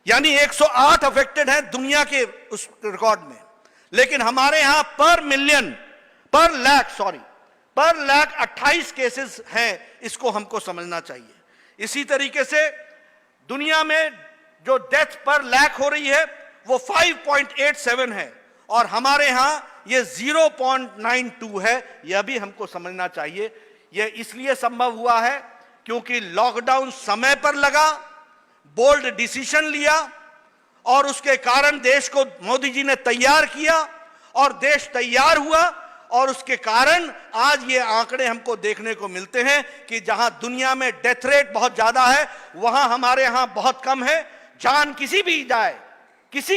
यानी 108 अफेक्टेड हैं दुनिया के उस रिकॉर्ड में, लेकिन हमारे यहां पर लाख 28 केसेस हैं। इसको हमको समझना चाहिए। इसी तरीके से दुनिया में जो डेथ पर लाख हो रही है वो 5.87 है और हमारे यहां ये 0.92 है। यह भी हमको समझना चाहिए। यह इसलिए संभव हुआ है क्योंकि लॉकडाउन समय पर लगा, बोल्ड डिसीजन लिया और उसके कारण देश को मोदी जी ने तैयार किया और देश तैयार हुआ और उसके कारण आज ये आंकड़े हमको देखने को मिलते हैं कि जहां दुनिया में डेथ रेट बहुत ज्यादा है वहां हमारे यहां बहुत कम है। जान किसी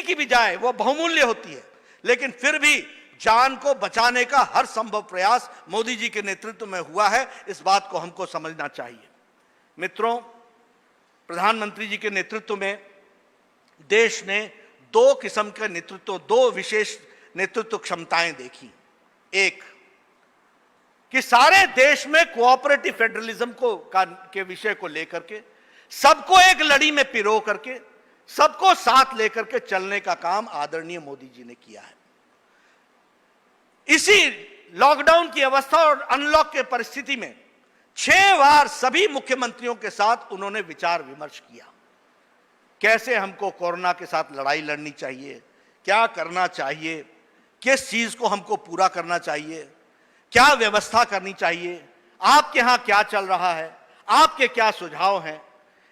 की भी जाए वो बहुमूल्य होती है, लेकिन फिर भी जान को बचाने का हर संभव प्रयास मोदी जी के नेतृत्व में हुआ है। इस बात को हमको समझना चाहिए। मित्रों, प्रधानमंत्री जी के नेतृत्व में देश ने दो किस्म के नेतृत्व, दो विशेष नेतृत्व क्षमताएं देखी। एक कि सारे देश में कोऑपरेटिव फेडरलिज्म के विषय को लेकर के सबको एक लड़ी में पिरो करके सबको साथ लेकर के चलने का काम आदरणीय मोदी जी ने किया है। इसी लॉकडाउन की अवस्था और अनलॉक के परिस्थिति में 6 बार सभी मुख्यमंत्रियों के साथ उन्होंने विचार विमर्श किया। कैसे हमको कोरोना के साथ लड़ाई लड़नी चाहिए, क्या करना चाहिए, किस चीज को हमको पूरा करना चाहिए, क्या व्यवस्था करनी चाहिए, आपके यहां क्या चल रहा है, आपके क्या सुझाव हैं।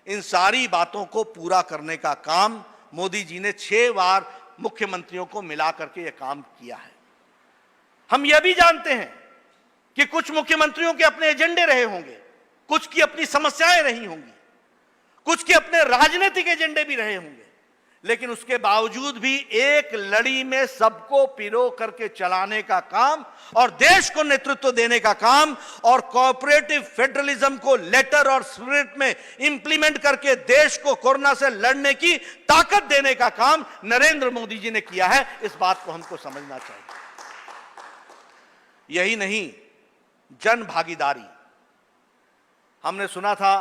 इन सारी बातों को पूरा करने का काम मोदी जी ने 6 बार मुख्यमंत्रियों को मिला करके यह काम किया है। हम यह भी जानते हैं कि कुछ मुख्यमंत्रियों के अपने एजेंडे रहे होंगे, कुछ की अपनी समस्याएं रही होंगी, कुछ के अपने राजनीतिक एजेंडे भी रहे होंगे, लेकिन उसके बावजूद भी एक लड़ी में सबको पिरो करके चलाने का काम और देश को नेतृत्व देने का काम और कोऑपरेटिव फेडरलिज्म को लेटर और स्पिरिट में इंप्लीमेंट करके देश को कोरोना से लड़ने की ताकत देने का काम नरेंद्र मोदी जी ने किया है। इस बात को हमको समझना चाहिए। यही नहीं, जन भागीदारी। हमने सुना था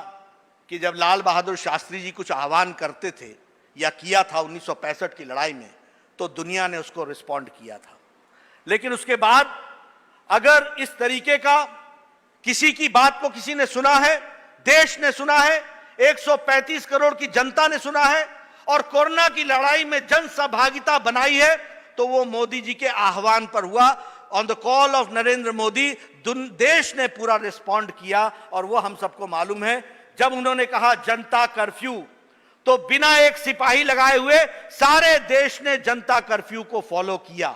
कि जब लाल बहादुर शास्त्री जी कुछ आह्वान करते थे या किया था 1965 की लड़ाई में, तो दुनिया ने उसको रिस्पॉन्ड किया था। लेकिन उसके बाद अगर इस तरीके का किसी की बात को किसी ने सुना है, देश ने सुना है, 135 करोड़ की जनता ने सुना है और कोरोना की लड़ाई में जन सहभागिता बनाई है, तो वो मोदी जी के आह्वान पर हुआ। On the call of Narendra Modi देश ने पूरा रिस्पॉन्ड किया और वो हम सबको मालूम है। जब उन्होंने कहा जनता कर्फ्यू, तो बिना एक सिपाही लगाए हुए सारे देश ने जनता कर्फ्यू को फॉलो किया।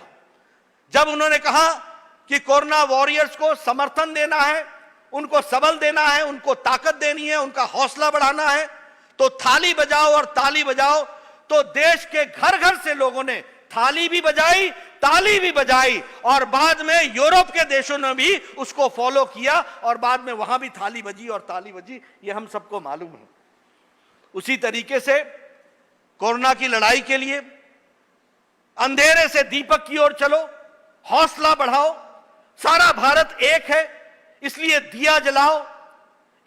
जब उन्होंने कहा कि कोरोना वॉरियर्स को समर्थन देना है, उनको सबल देना है, उनको ताकत देनी है, उनका हौसला बढ़ाना है, तो थाली बजाओ और ताली बजाओ, तो देश के घर घर से लोगों ने थाली भी बजाई, ताली भी बजाई और बाद में यूरोप के देशों ने भी उसको फॉलो किया और बाद में वहां भी थाली बजी और ताली बजी। ये हम सबको मालूम है। उसी तरीके से कोरोना की लड़ाई के लिए अंधेरे से दीपक की ओर चलो, हौसला बढ़ाओ, सारा भारत एक है इसलिए दिया जलाओ।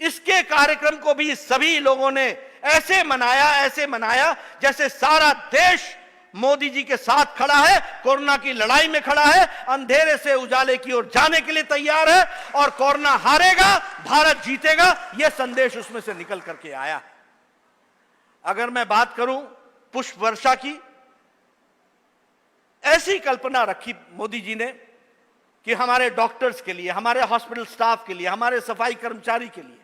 इसके कार्यक्रम को भी सभी लोगों ने ऐसे मनाया जैसे सारा देश मोदी जी के साथ खड़ा है, कोरोना की लड़ाई में खड़ा है, अंधेरे से उजाले की ओर जाने के लिए तैयार है और कोरोना हारेगा, भारत जीतेगा, यह संदेश उसमें से निकल करके आया। अगर मैं बात करूं पुष्प वर्षा की, ऐसी कल्पना रखी मोदी जी ने कि हमारे डॉक्टर्स के लिए, हमारे हॉस्पिटल स्टाफ के लिए, हमारे सफाई कर्मचारी के लिए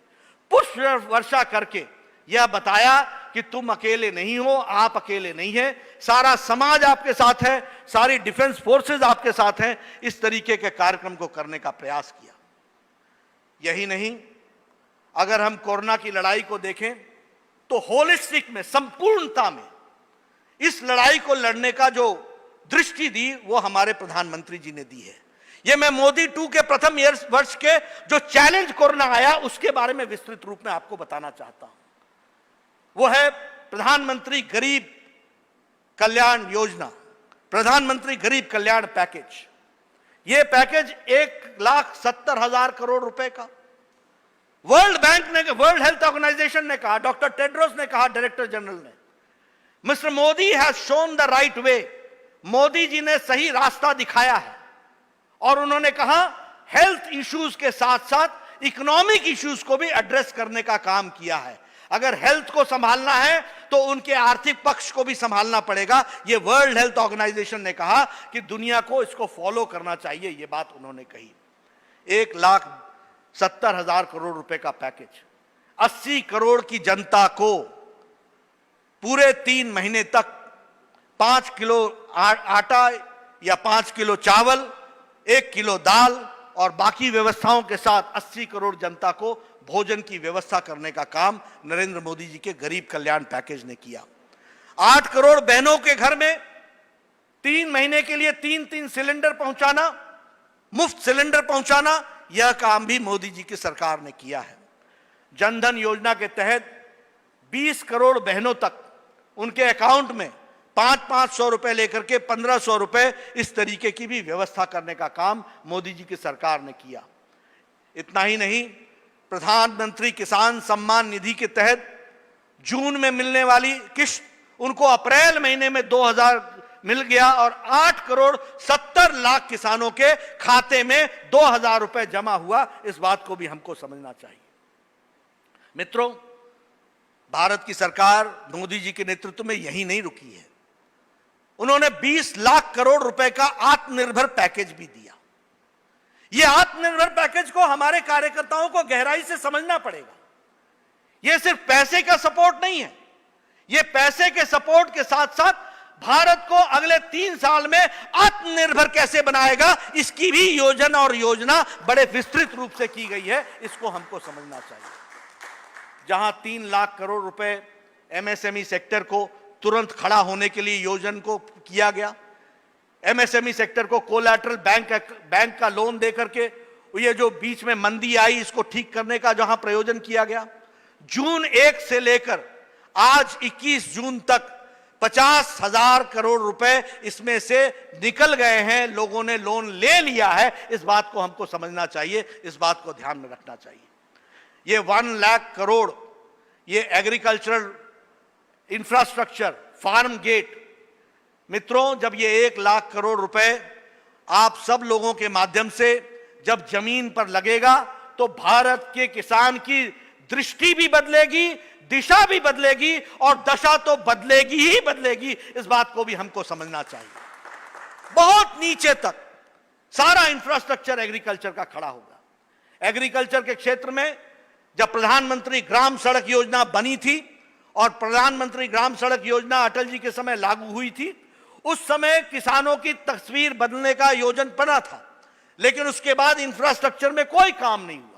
पुष्प वर्षा करके यह बताया कि तुम अकेले नहीं हो, आप अकेले नहीं हैं, सारा समाज आपके साथ है, सारी डिफेंस फोर्सेस आपके साथ हैं। इस तरीके के कार्यक्रम को करने का प्रयास किया। यही नहीं, अगर हम कोरोना की लड़ाई को देखें तो होलिस्टिक में, संपूर्णता में इस लड़ाई को लड़ने का जो दृष्टि दी वो हमारे प्रधानमंत्री जी ने दी है। ये मैं मोदी 2 के प्रथम वर्ष के जो चैलेंज कोरोना आया उसके बारे में विस्तृत रूप में आपको बताना चाहता हूं। वो है प्रधानमंत्री गरीब कल्याण योजना, प्रधानमंत्री गरीब कल्याण पैकेज। यह पैकेज 1,70,000 करोड़ रुपए का। वर्ल्ड बैंक ने, वर्ल्ड हेल्थ ऑर्गेनाइजेशन ने कहा, डॉक्टर टेड्रोस ने कहा, डायरेक्टर जनरल ने, mister Modi has shown the right way. Modi ji ने सही रास्ता दिखाया है और उन्होंने कहा हेल्थ इश्यूज के साथ साथ इकोनॉमिक इश्यूज को भी एड्रेस करने का काम किया है। अगर हेल्थ को संभालना है तो उनके आर्थिक पक्ष को भी संभालना पड़ेगा। यह वर्ल्ड हेल्थ ऑर्गेनाइजेशन ने कहा कि दुनिया को इसको फॉलो करना चाहिए, यह बात उन्होंने कही। 1,70,000 करोड़ रुपए का पैकेज 80 करोड़ की जनता को पूरे 3 महीने तक 5 किलो आटा या 5 किलो चावल, 1 किलो दाल और बाकी व्यवस्थाओं के साथ 80 करोड़ जनता को भोजन की व्यवस्था करने का काम नरेंद्र मोदी जी के गरीब कल्याण पैकेज ने किया। 8 करोड़ बहनों के घर में 3 महीने के लिए 3-3 सिलेंडर पहुंचाना, मुफ्त सिलेंडर पहुंचाना, यह काम भी मोदी जी की सरकार ने किया है। जनधन योजना के तहत 20 करोड़ बहनों तक उनके अकाउंट में 500-500 रुपए लेकर के 1,500 रुपए इस तरीके की भी व्यवस्था करने का काम मोदी जी की सरकार ने किया। इतना ही नहीं, प्रधानमंत्री किसान सम्मान निधि के तहत जून में मिलने वाली किश्त उनको अप्रैल महीने में 2,000 मिल गया और 8 करोड़ 70 लाख किसानों के खाते में 2,000 रुपए जमा हुआ। इस बात को भी हमको समझना चाहिए। मित्रों, भारत की सरकार मोदी जी के नेतृत्व में यही नहीं रुकी है, उन्होंने 20 लाख करोड़ रुपए का आत्मनिर्भर पैकेज भी दिया। यह आत्मनिर्भर पैकेज को हमारे कार्यकर्ताओं को गहराई से समझना पड़ेगा। यह सिर्फ पैसे का सपोर्ट नहीं है, यह पैसे के सपोर्ट के साथ साथ भारत को अगले 3 साल में आत्मनिर्भर कैसे बनाएगा, इसकी भी योजना बड़े विस्तृत रूप से की गई है। इसको हमको समझना चाहिए। जहां 3 लाख करोड़ रुपए एमएसएमई सेक्टर को तुरंत खड़ा होने के लिए योजना को किया गया, एमएसएमई सेक्टर को कोलैटरल बैंक का लोन देकर के ये जो बीच में मंदी आई इसको ठीक करने का जहां प्रयोजन किया गया। जून 1 से लेकर आज 21 जून तक 50,000 करोड़ रुपए इसमें से निकल गए हैं, लोगों ने लोन ले लिया है। इस बात को हमको समझना चाहिए, इस बात को ध्यान में रखना चाहिए। ये 1 लाख करोड़ ये एग्रीकल्चरल इंफ्रास्ट्रक्चर, फार्म गेट, मित्रों, जब ये 1 लाख करोड़ रुपए आप सब लोगों के माध्यम से जब जमीन पर लगेगा तो भारत के किसान की दृष्टि भी बदलेगी, दिशा भी बदलेगी और दशा तो बदलेगी ही बदलेगी। इस बात को भी हमको समझना चाहिए। बहुत नीचे तक सारा इंफ्रास्ट्रक्चर एग्रीकल्चर का खड़ा होगा। एग्रीकल्चर के क्षेत्र में जब प्रधानमंत्री ग्राम सड़क योजना बनी थी और प्रधानमंत्री ग्राम सड़क योजना अटल जी के समय लागू हुई थी, उस समय किसानों की तस्वीर बदलने का योजना बना था, लेकिन उसके बाद इंफ्रास्ट्रक्चर में कोई काम नहीं हुआ।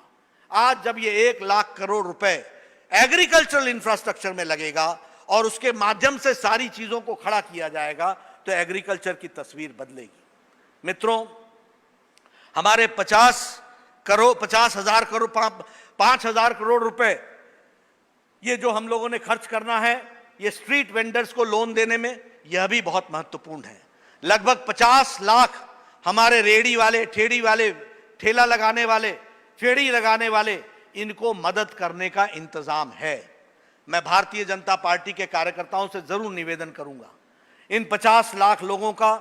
आज जब ये 1 लाख करोड़ रुपए एग्रीकल्चरल इंफ्रास्ट्रक्चर में लगेगा और उसके माध्यम से सारी चीजों को खड़ा किया जाएगा तो एग्रीकल्चर की तस्वीर बदलेगी। मित्रों, हमारे 50,000 करोड़ 5,000 करोड़ रुपए ये जो हम लोगों ने खर्च करना है ये स्ट्रीट वेंडर्स को लोन देने में, यह भी बहुत महत्वपूर्ण है। लगभग 50 लाख हमारे रेड़ी वाले, ठेड़ी वाले, ठेला लगाने वाले, फेड़ी लगाने वाले, इनको मदद करने का इंतजाम है। मैं भारतीय जनता पार्टी के कार्यकर्ताओं से जरूर निवेदन करूंगा, इन 50 लाख लोगों का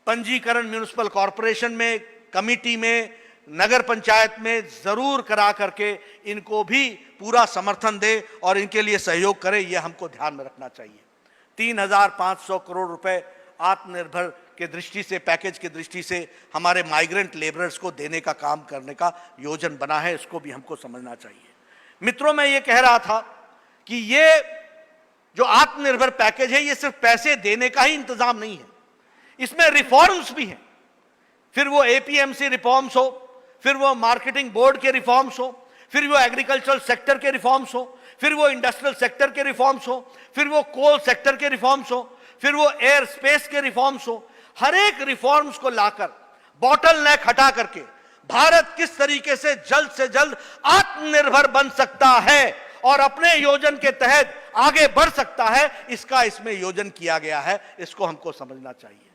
पंजीकरण म्युनिसिपल कॉरपोरेशन में, कमिटी में, नगर पंचायत में जरूर करा करके इनको भी पूरा समर्थन दे और इनके लिए सहयोग करे, यह हमको ध्यान में रखना चाहिए। 3,500 करोड़ रुपए आत्मनिर्भर के दृष्टि से, पैकेज की दृष्टि से हमारे माइग्रेंट लेबरर्स को देने का काम करने का योजना बना है, इसको भी हमको समझना चाहिए। मित्रों, मैं ये कह रहा था कि ये जो आत्मनिर्भर पैकेज है ये सिर्फ पैसे देने का ही इंतजाम नहीं है, इसमें रिफॉर्म्स भी हैं। फिर वो एपीएमसी रिफॉर्म्स हो, फिर वो मार्केटिंग बोर्ड के रिफॉर्म्स हो, फिर वो एग्रीकल्चरल सेक्टर के रिफॉर्म्स हो, फिर वो इंडस्ट्रियल सेक्टर के रिफॉर्म्स हो, फिर वो कोल सेक्टर के रिफॉर्म्स हो, फिर वो एयर स्पेस के रिफॉर्म्स हो। हर एक रिफॉर्म्स को लाकर बॉटल नेक हटा करके भारत किस तरीके से जल्द आत्मनिर्भर बन सकता है और अपने योजना के तहत आगे बढ़ सकता है, इसका इसमें योजना किया गया है, इसको हमको समझना चाहिए।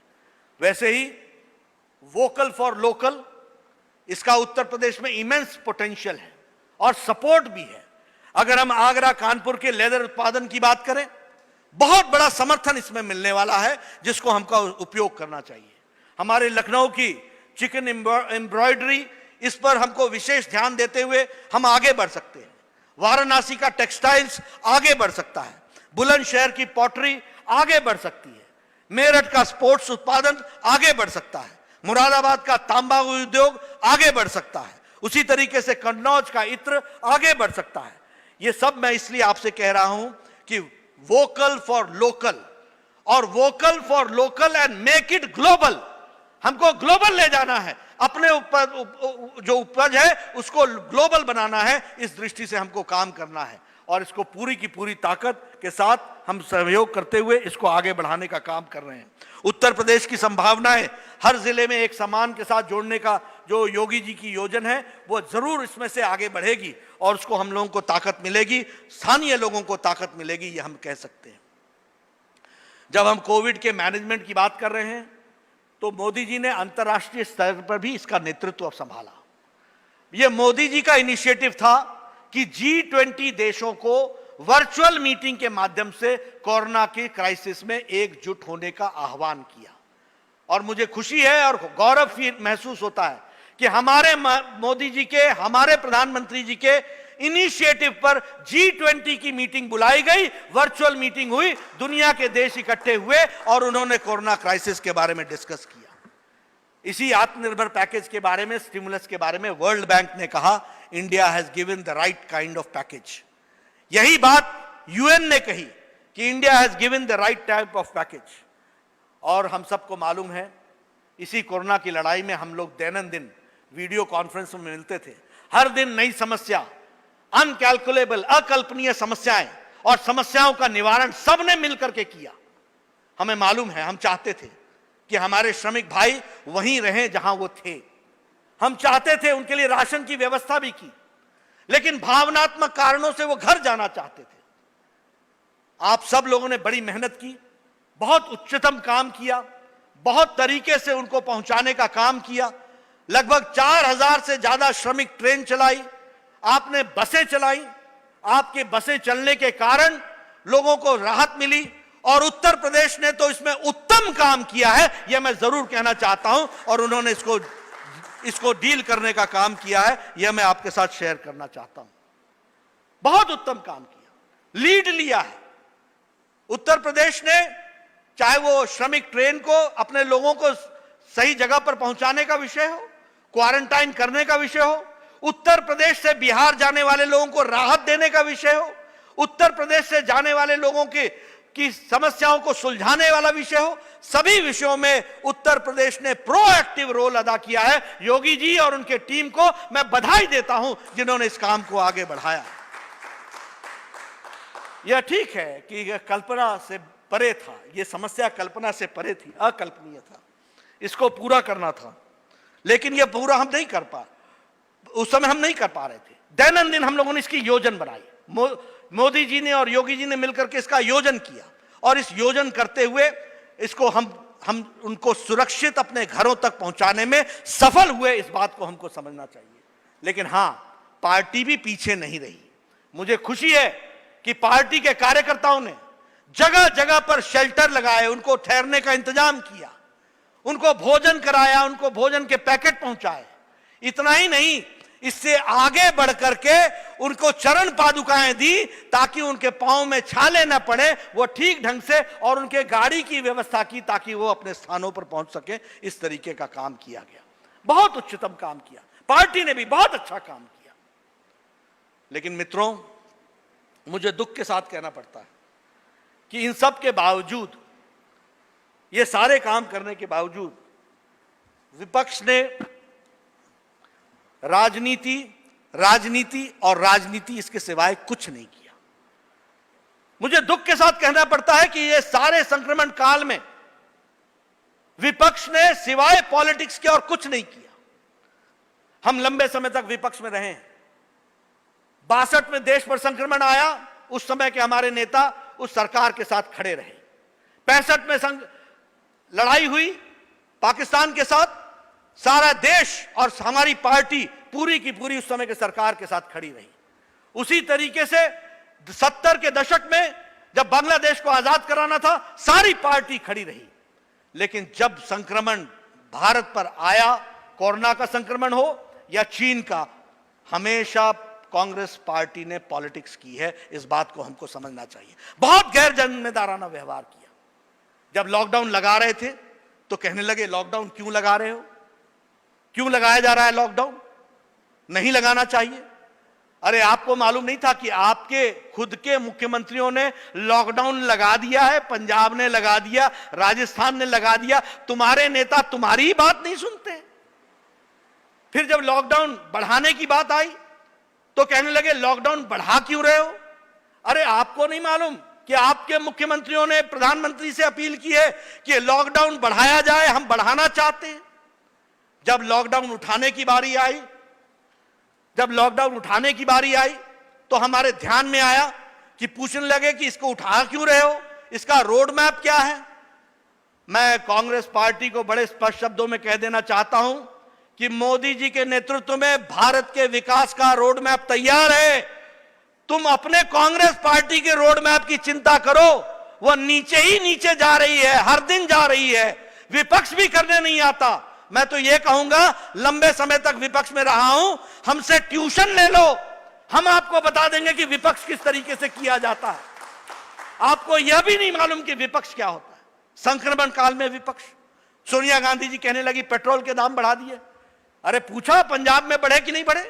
वैसे ही वोकल फॉर लोकल, इसका उत्तर प्रदेश में इमेंस पोटेंशियल है और सपोर्ट भी है। अगर हम आगरा कानपुर के लेदर उत्पादन की बात करें, बहुत बड़ा समर्थन इसमें मिलने वाला है, जिसको हमको उपयोग करना चाहिए। हमारे लखनऊ की चिकन एम्ब्रॉयडरी, इस पर हमको विशेष ध्यान देते हुए हम आगे बढ़ सकते हैं। वाराणसी का टेक्सटाइल्स आगे बढ़ सकता है, बुलंदशहर की पॉटरी आगे बढ़ सकती है, मेरठ का स्पोर्ट्स उत्पादन आगे बढ़ सकता है, मुरादाबाद का तांबा उद्योग आगे बढ़ सकता है, उसी तरीके से कन्नौज का इत्र आगे बढ़ सकता है। ये सब मैं इसलिए आपसे कह रहा हूं कि वोकल फॉर लोकल, और vocal for local and make it global. हमको ग्लोबल ले जाना है, अपने ऊपर जो उपज है उसको ग्लोबल बनाना है। इस दृष्टि से हमको काम करना है, और इसको पूरी की पूरी ताकत के साथ हम सहयोग करते हुए इसको आगे बढ़ाने का काम कर रहे हैं। उत्तर प्रदेश की संभावनाएं हर जिले में एक समान के साथ जोड़ने का जो योगी जी की योजना है, वो जरूर इसमें से आगे बढ़ेगी, और उसको हम लोगों को ताकत मिलेगी, स्थानीय लोगों को ताकत मिलेगी, ये हम कह सकते हैं। जब हम कोविड के मैनेजमेंट की बात कर रहे हैं, तो मोदी जी ने अंतर्राष्ट्रीय स्तर पर भी इसका नेतृत्व संभाला। यह मोदी जी का इनिशिएटिव था कि G20 देशों को वर्चुअल मीटिंग के माध्यम से कोरोना की क्राइसिस में एकजुट होने का आह्वान किया, और मुझे खुशी है और गौरव महसूस होता है कि हमारे मोदी जी के, हमारे प्रधानमंत्री जी के इनिशिएटिव पर G20 की मीटिंग बुलाई गई, वर्चुअल मीटिंग हुई, दुनिया के देश इकट्ठे हुए और उन्होंने कोरोना क्राइसिस के बारे में डिस्कस किया। इसी आत्मनिर्भर पैकेज के बारे में, स्टिमुलस के बारे में वर्ल्ड बैंक ने कहा, India has given the right kind of package. यही बात यूएन ने कही कि India has given the right type of package. और हम सबको मालूम है, इसी कोरोना की लड़ाई में हम लोग दैनंदिन वीडियो कॉन्फ्रेंस में मिलते थे। हर दिन नई समस्या, अनकैलकुलेबल, अकल्पनीय समस्याएं, और समस्याओं का निवारण सबने मिलकर के किया। हमें मालूम है, हम चाहते थे कि हमारे श्रमिक भाई वहीं रहें जहां वो थे। हम चाहते थे उनके लिए राशन की व्यवस्था भी की, लेकिन भावनात्मक कारणों से वो घर जाना चाहते थे। आप सब लोगों ने बड़ी मेहनत की, बहुत उच्चतम काम किया, बहुत तरीके से उनको पहुंचाने का काम किया। लगभग 4000 से ज्यादा श्रमिक ट्रेन चलाई, आपने बसें चलाई। आपके बसें चलने के कारण लोगों को राहत मिली, और उत्तर प्रदेश ने तो इसमें उत्तम काम किया है, यह मैं जरूर कहना चाहता हूं, और उन्होंने इसको डील करने का काम किया है, यह मैं आपके साथ शेयर करना चाहता हूं। बहुत उत्तम काम किया, लीड लिया है उत्तर प्रदेश ने, चाहे वो श्रमिक ट्रेन को, अपने लोगों को सही जगह पर पहुंचाने का विषय हो, क्वारंटाइन करने का विषय हो, उत्तर प्रदेश से बिहार जाने वाले लोगों को राहत देने का विषय हो, उत्तर प्रदेश से जाने वाले लोगों की समस्याओं को सुलझाने वाला विषय हो, सभी विषयों में उत्तर प्रदेश ने प्रोएक्टिव रोल अदा किया है। योगी जी और उनके टीम को मैं बधाई देता हूं, जिन्होंने इस काम को आगे बढ़ाया। यह ठीक है कि यह कल्पना से परे था, यह समस्या कल्पना से परे थी, अकल्पनीय था, इसको पूरा करना था, लेकिन यह पूरा हम नहीं कर पा, उस समय हम नहीं कर पा रहे थे। दैनंदिन हम लोगों ने इसकी योजना बनाई, मोदी जी ने और योगी जी ने मिलकर के इसका योजन किया, और इस योजन करते हुए इसको हम उनको सुरक्षित अपने घरों तक पहुंचाने में सफल हुए, इस बात को हमको समझना चाहिए। लेकिन हां, पार्टी भी पीछे नहीं रही। मुझे खुशी है कि पार्टी के कार्यकर्ताओं ने जगह जगह पर शेल्टर लगाए, उनको ठहरने का इंतजाम किया, उनको भोजन कराया, उनको भोजन के पैकेट पहुंचाए। इतना ही नहीं, इससे आगे बढ़ करके उनको चरण पादुकाएं दी, ताकि उनके पांव में छाले न पड़े, वो ठीक ढंग से, और उनके गाड़ी की व्यवस्था की ताकि वो अपने स्थानों पर पहुंच सके। इस तरीके का काम किया गया, बहुत उच्चतम काम किया, पार्टी ने भी बहुत अच्छा काम किया। लेकिन मित्रों, मुझे दुख के साथ कहना पड़ता है कि इन सब के बावजूद, ये सारे काम करने के बावजूद, विपक्ष ने राजनीति और राजनीति इसके सिवाय कुछ नहीं किया। मुझे दुख के साथ कहना पड़ता है कि ये सारे संक्रमण काल में विपक्ष ने सिवाय पॉलिटिक्स के और कुछ नहीं किया। हम लंबे समय तक विपक्ष में रहे हैं। 62 में देश पर संक्रमण आया, उस समय के हमारे नेता उस सरकार के साथ खड़े रहे। 65 में लड़ाई हुई पाकिस्तान के साथ, सारा देश और हमारी पार्टी पूरी की पूरी उस समय के सरकार के साथ खड़ी रही। उसी तरीके से 70 के दशक में जब बांग्लादेश को आजाद कराना था, सारी पार्टी खड़ी रही। लेकिन जब संक्रमण भारत पर आया, कोरोना का संक्रमण हो या चीन का, हमेशा कांग्रेस पार्टी ने पॉलिटिक्स की है। इस बात को हमको समझना चाहिए। बहुत गैर जिम्मेदाराना व्यवहार किया। जब लॉकडाउन लगा रहे थे तो कहने लगे लॉकडाउन क्यों लगा रहे हो, क्यों लगाया जा रहा है लॉकडाउन, नहीं लगाना चाहिए। अरे आपको मालूम नहीं था कि आपके खुद के मुख्यमंत्रियों ने लॉकडाउन लगा दिया है, पंजाब ने लगा दिया, राजस्थान ने लगा दिया, तुम्हारे नेता तुम्हारी बात नहीं सुनते। फिर जब लॉकडाउन बढ़ाने की बात आई तो कहने लगे लॉकडाउन बढ़ा क्यों रहे हो। अरे आपको नहीं मालूम कि आपके मुख्यमंत्रियों ने प्रधानमंत्री से अपील की है कि लॉकडाउन बढ़ाया जाए, हम बढ़ाना चाहते हैं। जब लॉकडाउन उठाने की बारी आई, तो हमारे ध्यान में आया कि पूछने लगे कि इसको उठा क्यों रहे हो, इसका रोड मैप क्या है। मैं कांग्रेस पार्टी को बड़े स्पष्ट शब्दों में कह देना चाहता हूं कि मोदी जी के नेतृत्व में भारत के विकास का रोड मैप तैयार है। तुम अपने कांग्रेस पार्टी के रोड मैप की चिंता करो, वह नीचे ही नीचे जा रही है, हर दिन जा रही है। विपक्ष भी करने नहीं आता। मैं तो यह कहूंगा, लंबे समय तक विपक्ष में रहा हूं, हमसे ट्यूशन ले लो, हम आपको बता देंगे कि विपक्ष किस तरीके से किया जाता है। आपको यह भी नहीं मालूम कि विपक्ष क्या होता है। संक्रमण काल में विपक्ष, सोनिया गांधी जी कहने लगी पेट्रोल के दाम बढ़ा दिए। अरे पूछा पंजाब में बढ़े कि नहीं बढ़े,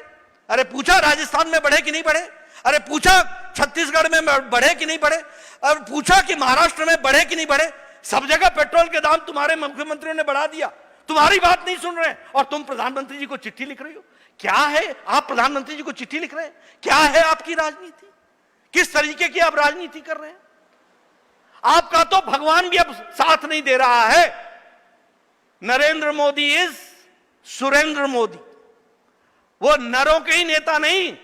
अरे पूछा राजस्थान में बढ़े कि नहीं बढ़े, अरे पूछा छत्तीसगढ़ में बढ़े कि नहीं बढ़े, और पूछा कि महाराष्ट्र में बढ़े कि नहीं बढ़े। सब जगह पेट्रोल के दाम तुम्हारे मुख्यमंत्रियों ने बढ़ा दिया, तुम्हारी बात नहीं सुन रहे, और तुम प्रधानमंत्री जी को चिट्ठी लिख रही हो। क्या है, आप प्रधानमंत्री जी को चिट्ठी लिख रहे हैं, क्या है आपकी राजनीति, किस तरीके की आप राजनीति कर रहे हैं। आपका तो भगवान भी अब साथ नहीं दे रहा है। नरेंद्र मोदी इज सुरेंद्र मोदी, वो नरों के ही नेता नहीं,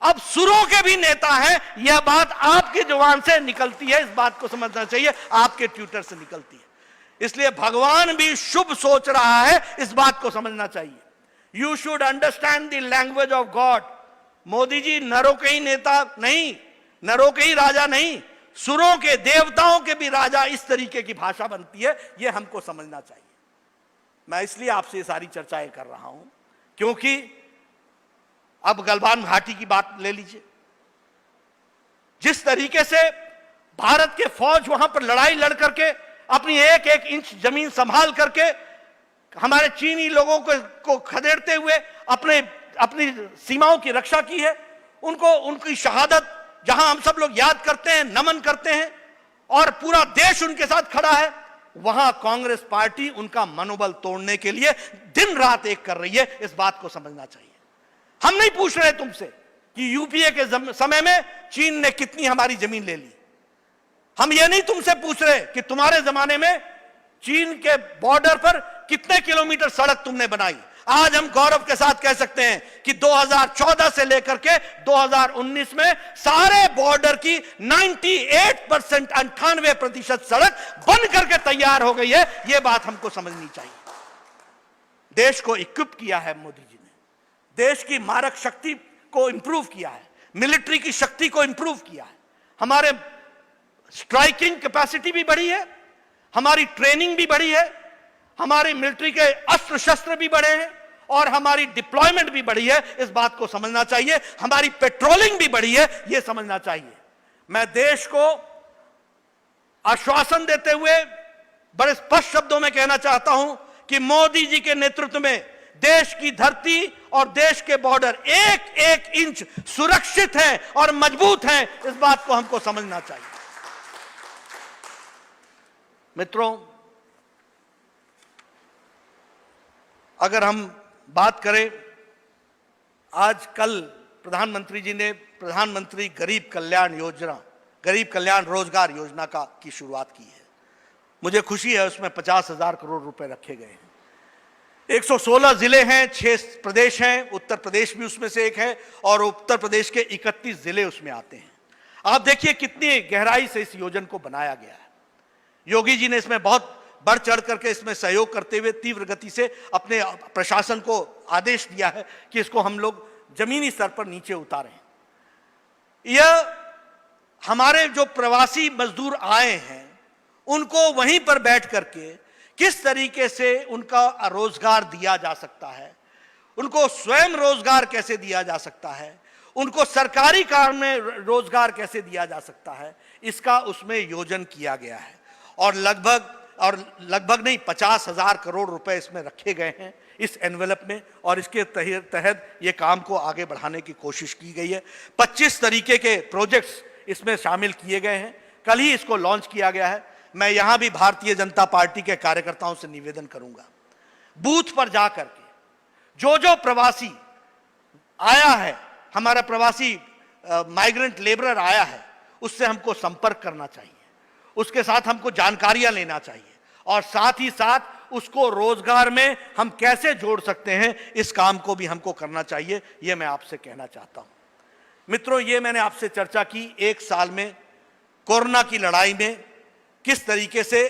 अब सुरों के भी नेता हैं। यह बात आपकी जुबान से निकलती है, इस बात को समझना चाहिए, आपके ट्विटर से निकलती है। इसलिए भगवान भी शुभ सोच रहा है, इस बात को समझना चाहिए। You should understand the language of God. Modi ji नरों के ही नेता नहीं, नरों के ही राजा नहीं, सुरों के, देवताओं के भी राजा। इस तरीके की भाषा बनती है, यह हमको समझना चाहिए। मैं इसलिए आपसे ये सारी चर्चाएं कर रहा हूं क्योंकि अब गलवान घाटी की बात ले लीजिए। जिस तरीके से भारत के फौज वहां पर लड़ाई लड़ करके अपनी एक एक इंच जमीन संभाल करके हमारे चीनी लोगों को खदेड़ते हुए अपनी सीमाओं की रक्षा की है, उनकी शहादत जहां हम सब लोग याद करते हैं, नमन करते हैं, और पूरा देश उनके साथ खड़ा है, वहां कांग्रेस पार्टी उनका मनोबल तोड़ने के लिए दिन रात एक कर रही है। इस बात को समझना चाहिए। हम नहीं पूछ रहे तुमसे कि यूपीए के समय में चीन ने कितनी हमारी जमीन ले ली। हम ये नहीं तुमसे पूछ रहे कि तुम्हारे जमाने में चीन के बॉर्डर पर कितने किलोमीटर सड़क तुमने बनाई। आज हम गौरव के साथ कह सकते हैं कि 2014 से लेकर के 2019 में सारे बॉर्डर की 98%, 98% सड़क बन करके तैयार हो गई है। यह बात हमको समझनी चाहिए। देश को इक्विप किया है मोदी जी ने, देश की मारक शक्ति को इंप्रूव किया है, मिलिट्री की शक्ति को इंप्रूव किया है, हमारे स्ट्राइकिंग कैपेसिटी भी बढ़ी है, हमारी ट्रेनिंग भी बढ़ी है, हमारी मिलिट्री के अस्त्र शस्त्र भी बढ़े हैं, और हमारी डिप्लॉयमेंट भी बढ़ी है। इस बात को समझना चाहिए। हमारी पेट्रोलिंग भी बढ़ी है, यह समझना चाहिए। मैं देश को आश्वासन देते हुए बड़े स्पष्ट शब्दों में कहना चाहता हूं कि मोदी जी के नेतृत्व में देश की धरती और देश के बॉर्डर एक एक इंच सुरक्षित हैं और मजबूत हैं। इस बात को हमको समझना चाहिए। मित्रों, अगर हम बात करें, आज कल प्रधानमंत्री जी ने प्रधानमंत्री गरीब कल्याण रोजगार योजना की शुरुआत की है। मुझे खुशी है, उसमें 50,000 करोड़ रुपए रखे गए हैं। 116 जिले हैं, 6 प्रदेश हैं, उत्तर प्रदेश भी उसमें से एक है, और उत्तर प्रदेश के 31 जिले उसमें आते हैं। आप देखिए कितनी गहराई से इस योजना को बनाया गया है। योगी जी ने इसमें बहुत बढ़ चढ़ करके इसमें सहयोग करते हुए तीव्र गति से अपने प्रशासन को आदेश दिया है कि इसको हम लोग जमीनी स्तर पर नीचे उतारें। यह हमारे जो प्रवासी मजदूर आए हैं उनको वहीं पर बैठ करके किस तरीके से उनका रोजगार दिया जा सकता है, उनको स्वयं रोजगार कैसे दिया जा सकता है, उनको सरकारी काम में रोजगार कैसे दिया जा सकता है, इसका उसमें योजन किया गया है। और लगभग नहीं 50,000 करोड़ रुपए इसमें रखे गए हैं इस एनवेलप में, और इसके तहत ये काम को आगे बढ़ाने की कोशिश की गई है। 25 तरीके के प्रोजेक्ट्स इसमें शामिल किए गए हैं। कल ही इसको लॉन्च किया गया है। मैं यहां भी भारतीय जनता पार्टी के कार्यकर्ताओं से निवेदन करूंगा, बूथ पर जाकर के जो प्रवासी आया है, हमारा प्रवासी माइग्रेंट लेबरर आया है, उससे हमको संपर्क करना चाहिए, उसके साथ हमको जानकारियां लेना चाहिए, और साथ ही साथ उसको रोजगार में हम कैसे जोड़ सकते हैं, इस काम को भी हमको करना चाहिए। यह मैं आपसे कहना चाहता हूं। मित्रों, ये मैंने आपसे चर्चा की एक साल में कोरोना की लड़ाई में किस तरीके से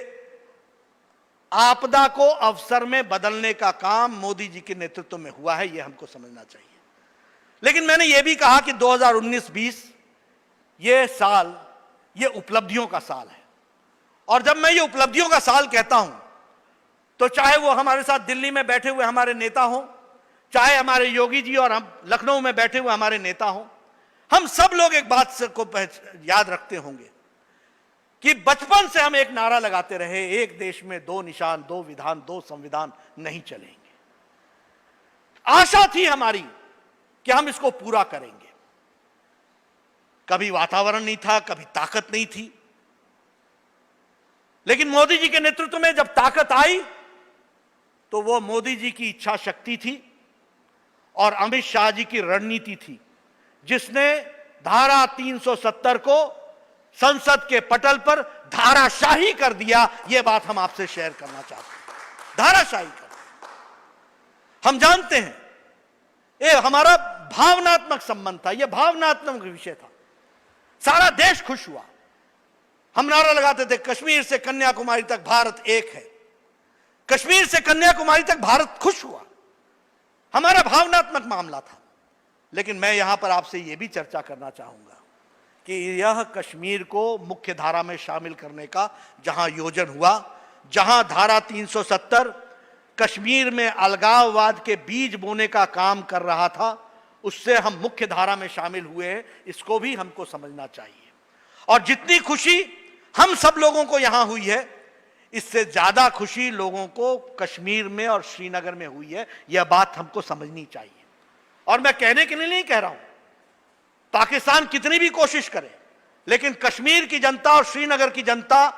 आपदा को अवसर में बदलने का काम मोदी जी के नेतृत्व में हुआ है, यह हमको समझना चाहिए। लेकिन मैंने यह भी कहा कि 2019-20 ये साल ये उपलब्धियों का साल है, और जब मैं ये उपलब्धियों का साल कहता हूं तो चाहे वो हमारे साथ दिल्ली में बैठे हुए हमारे नेता हों, चाहे हमारे योगी जी और हम लखनऊ में बैठे हुए हमारे नेता हों, हम सब लोग एक बात को याद रखते होंगे कि बचपन से हम एक नारा लगाते रहे, एक देश में दो निशान, दो विधान, दो संविधान नहीं चलेंगे। आशा थी हमारी कि हम इसको पूरा करेंगे। कभी वातावरण नहीं था, कभी ताकत नहीं थी, लेकिन मोदी जी के नेतृत्व में जब ताकत आई तो वो मोदी जी की इच्छा शक्ति थी और अमित शाह जी की रणनीति थी, जिसने धारा 370 को संसद के पटल पर धाराशाही कर दिया। यह बात हम आपसे शेयर करना चाहते हैं, धाराशाही कर। हम जानते हैं ये हमारा भावनात्मक संबंध था, यह भावनात्मक विषय था। सारा देश खुश हुआ। हम नारा लगाते थे, कश्मीर से कन्याकुमारी तक भारत एक है। कश्मीर से कन्याकुमारी तक भारत खुश हुआ। हमारा भावनात्मक मामला था। लेकिन मैं यहां पर आपसे यह भी चर्चा करना चाहूंगा कि यह कश्मीर को मुख्य धारा में शामिल करने का जहां योजन हुआ, जहां धारा 370 कश्मीर में अलगाववाद के बीज बोने का काम कर रहा था, उससे हम मुख्य धारा में शामिल हुए हैं, इसको भी हमको समझना चाहिए। और जितनी खुशी हम सब लोगों को यहां हुई है, इससे ज्यादा खुशी लोगों को कश्मीर में और श्रीनगर में हुई है। यह बात हमको समझनी चाहिए। और मैं कहने के लिए नहीं कह रहा हूं, पाकिस्तान कितनी भी कोशिश करे, लेकिन कश्मीर की जनता और श्रीनगर की जनता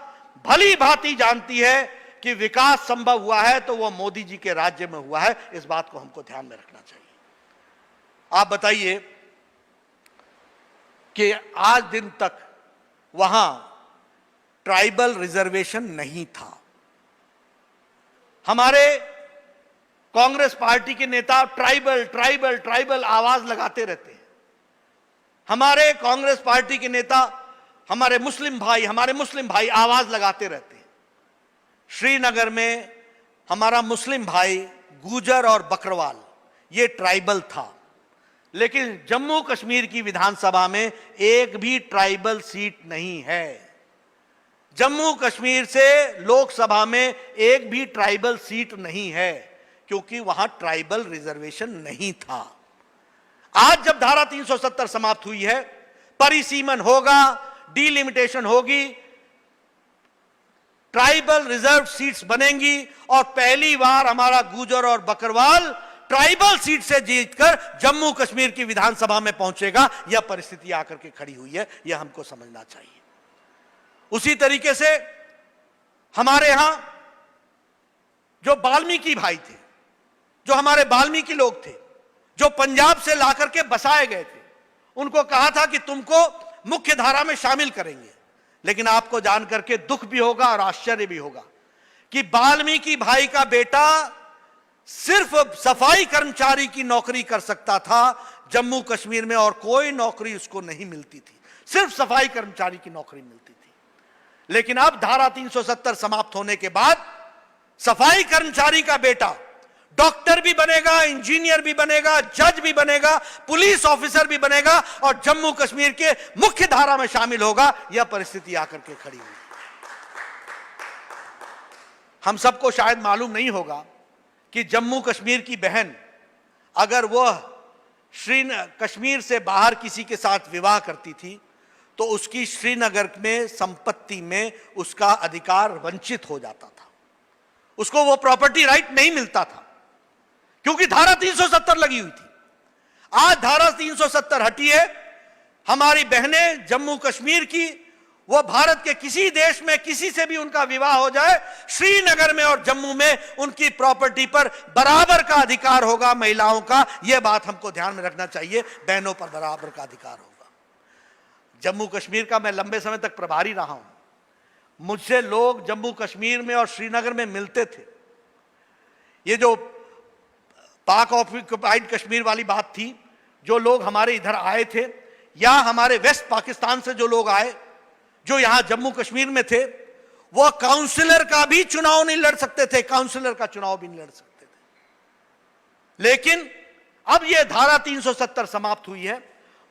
भली भांति जानती है कि विकास संभव हुआ है तो वह मोदी जी के राज्य में हुआ है। इस बात को हमको ध्यान में रखना चाहिए। आप बताइए कि आज दिन तक वहां ट्राइबल रिजर्वेशन नहीं था। हमारे कांग्रेस पार्टी के नेता ट्राइबल ट्राइबल ट्राइबल आवाज लगाते रहते हैं। हमारे कांग्रेस पार्टी के नेता हमारे मुस्लिम भाई आवाज लगाते रहते हैं। श्रीनगर में हमारा मुस्लिम भाई गुजर और बकरवाल ये ट्राइबल था, लेकिन जम्मू कश्मीर की विधानसभा में एक भी ट्राइबल सीट नहीं है। जम्मू कश्मीर से लोकसभा में एक भी ट्राइबल सीट नहीं है, क्योंकि वहां ट्राइबल रिजर्वेशन नहीं था। आज जब धारा 370 समाप्त हुई है, परिसीमन होगा, डीलिमिटेशन होगी, ट्राइबल रिजर्व सीट्स बनेंगी, और पहली बार हमारा गुजर और बकरवाल ट्राइबल सीट से जीतकर जम्मू कश्मीर की विधानसभा में पहुंचेगा। यह परिस्थिति आकर के खड़ी हुई है, यह हमको समझना चाहिए। उसी तरीके से हमारे यहां जो वाल्मीकि भाई थे, जो हमारे वाल्मीकि लोग थे, जो पंजाब से लाकर के बसाए गए थे, उनको कहा था कि तुमको मुख्य धारा में शामिल करेंगे। लेकिन आपको जानकर के दुख भी होगा और आश्चर्य भी होगा कि वाल्मीकि भाई का बेटा सिर्फ सफाई कर्मचारी की नौकरी कर सकता था जम्मू कश्मीर में, और कोई नौकरी उसको नहीं मिलती थी, सिर्फ सफाई कर्मचारी की नौकरी मिलती थी। लेकिन अब धारा 370 समाप्त होने के बाद सफाई कर्मचारी का बेटा डॉक्टर भी बनेगा, इंजीनियर भी बनेगा, जज भी बनेगा, पुलिस ऑफिसर भी बनेगा और जम्मू कश्मीर के मुख्य धारा में शामिल होगा। यह परिस्थिति आकर के खड़ी हुई। हम सबको शायद मालूम नहीं होगा कि जम्मू कश्मीर की बहन अगर वह कश्मीर से बाहर किसी के साथ विवाह करती थी तो उसकी श्रीनगर में संपत्ति में उसका अधिकार वंचित हो जाता था, उसको वो प्रॉपर्टी राइट नहीं मिलता था, क्योंकि धारा 370 लगी हुई थी। आज धारा 370 हटी है। हमारी बहनें जम्मू कश्मीर की, वो भारत के किसी देश में किसी से भी उनका विवाह हो जाए, श्रीनगर में और जम्मू में उनकी प्रॉपर्टी पर बराबर का अधिकार होगा महिलाओं का। यह बात हमको ध्यान में रखना चाहिए, बहनों पर बराबर का अधिकार होगा। जम्मू कश्मीर का मैं लंबे समय तक प्रभारी रहा हूं। मुझसे लोग जम्मू कश्मीर में और श्रीनगर में मिलते थे। ये जो पाक ऑक्युपाइड कश्मीर वाली बात थी, जो लोग हमारे इधर आए थे या हमारे वेस्ट पाकिस्तान से जो लोग आए, जो यहां जम्मू कश्मीर में थे, वो काउंसिलर का भी चुनाव नहीं लड़ सकते थे, काउंसिलर का चुनाव भी नहीं लड़ सकते थे। लेकिन अब यह धारा 370 समाप्त हुई है।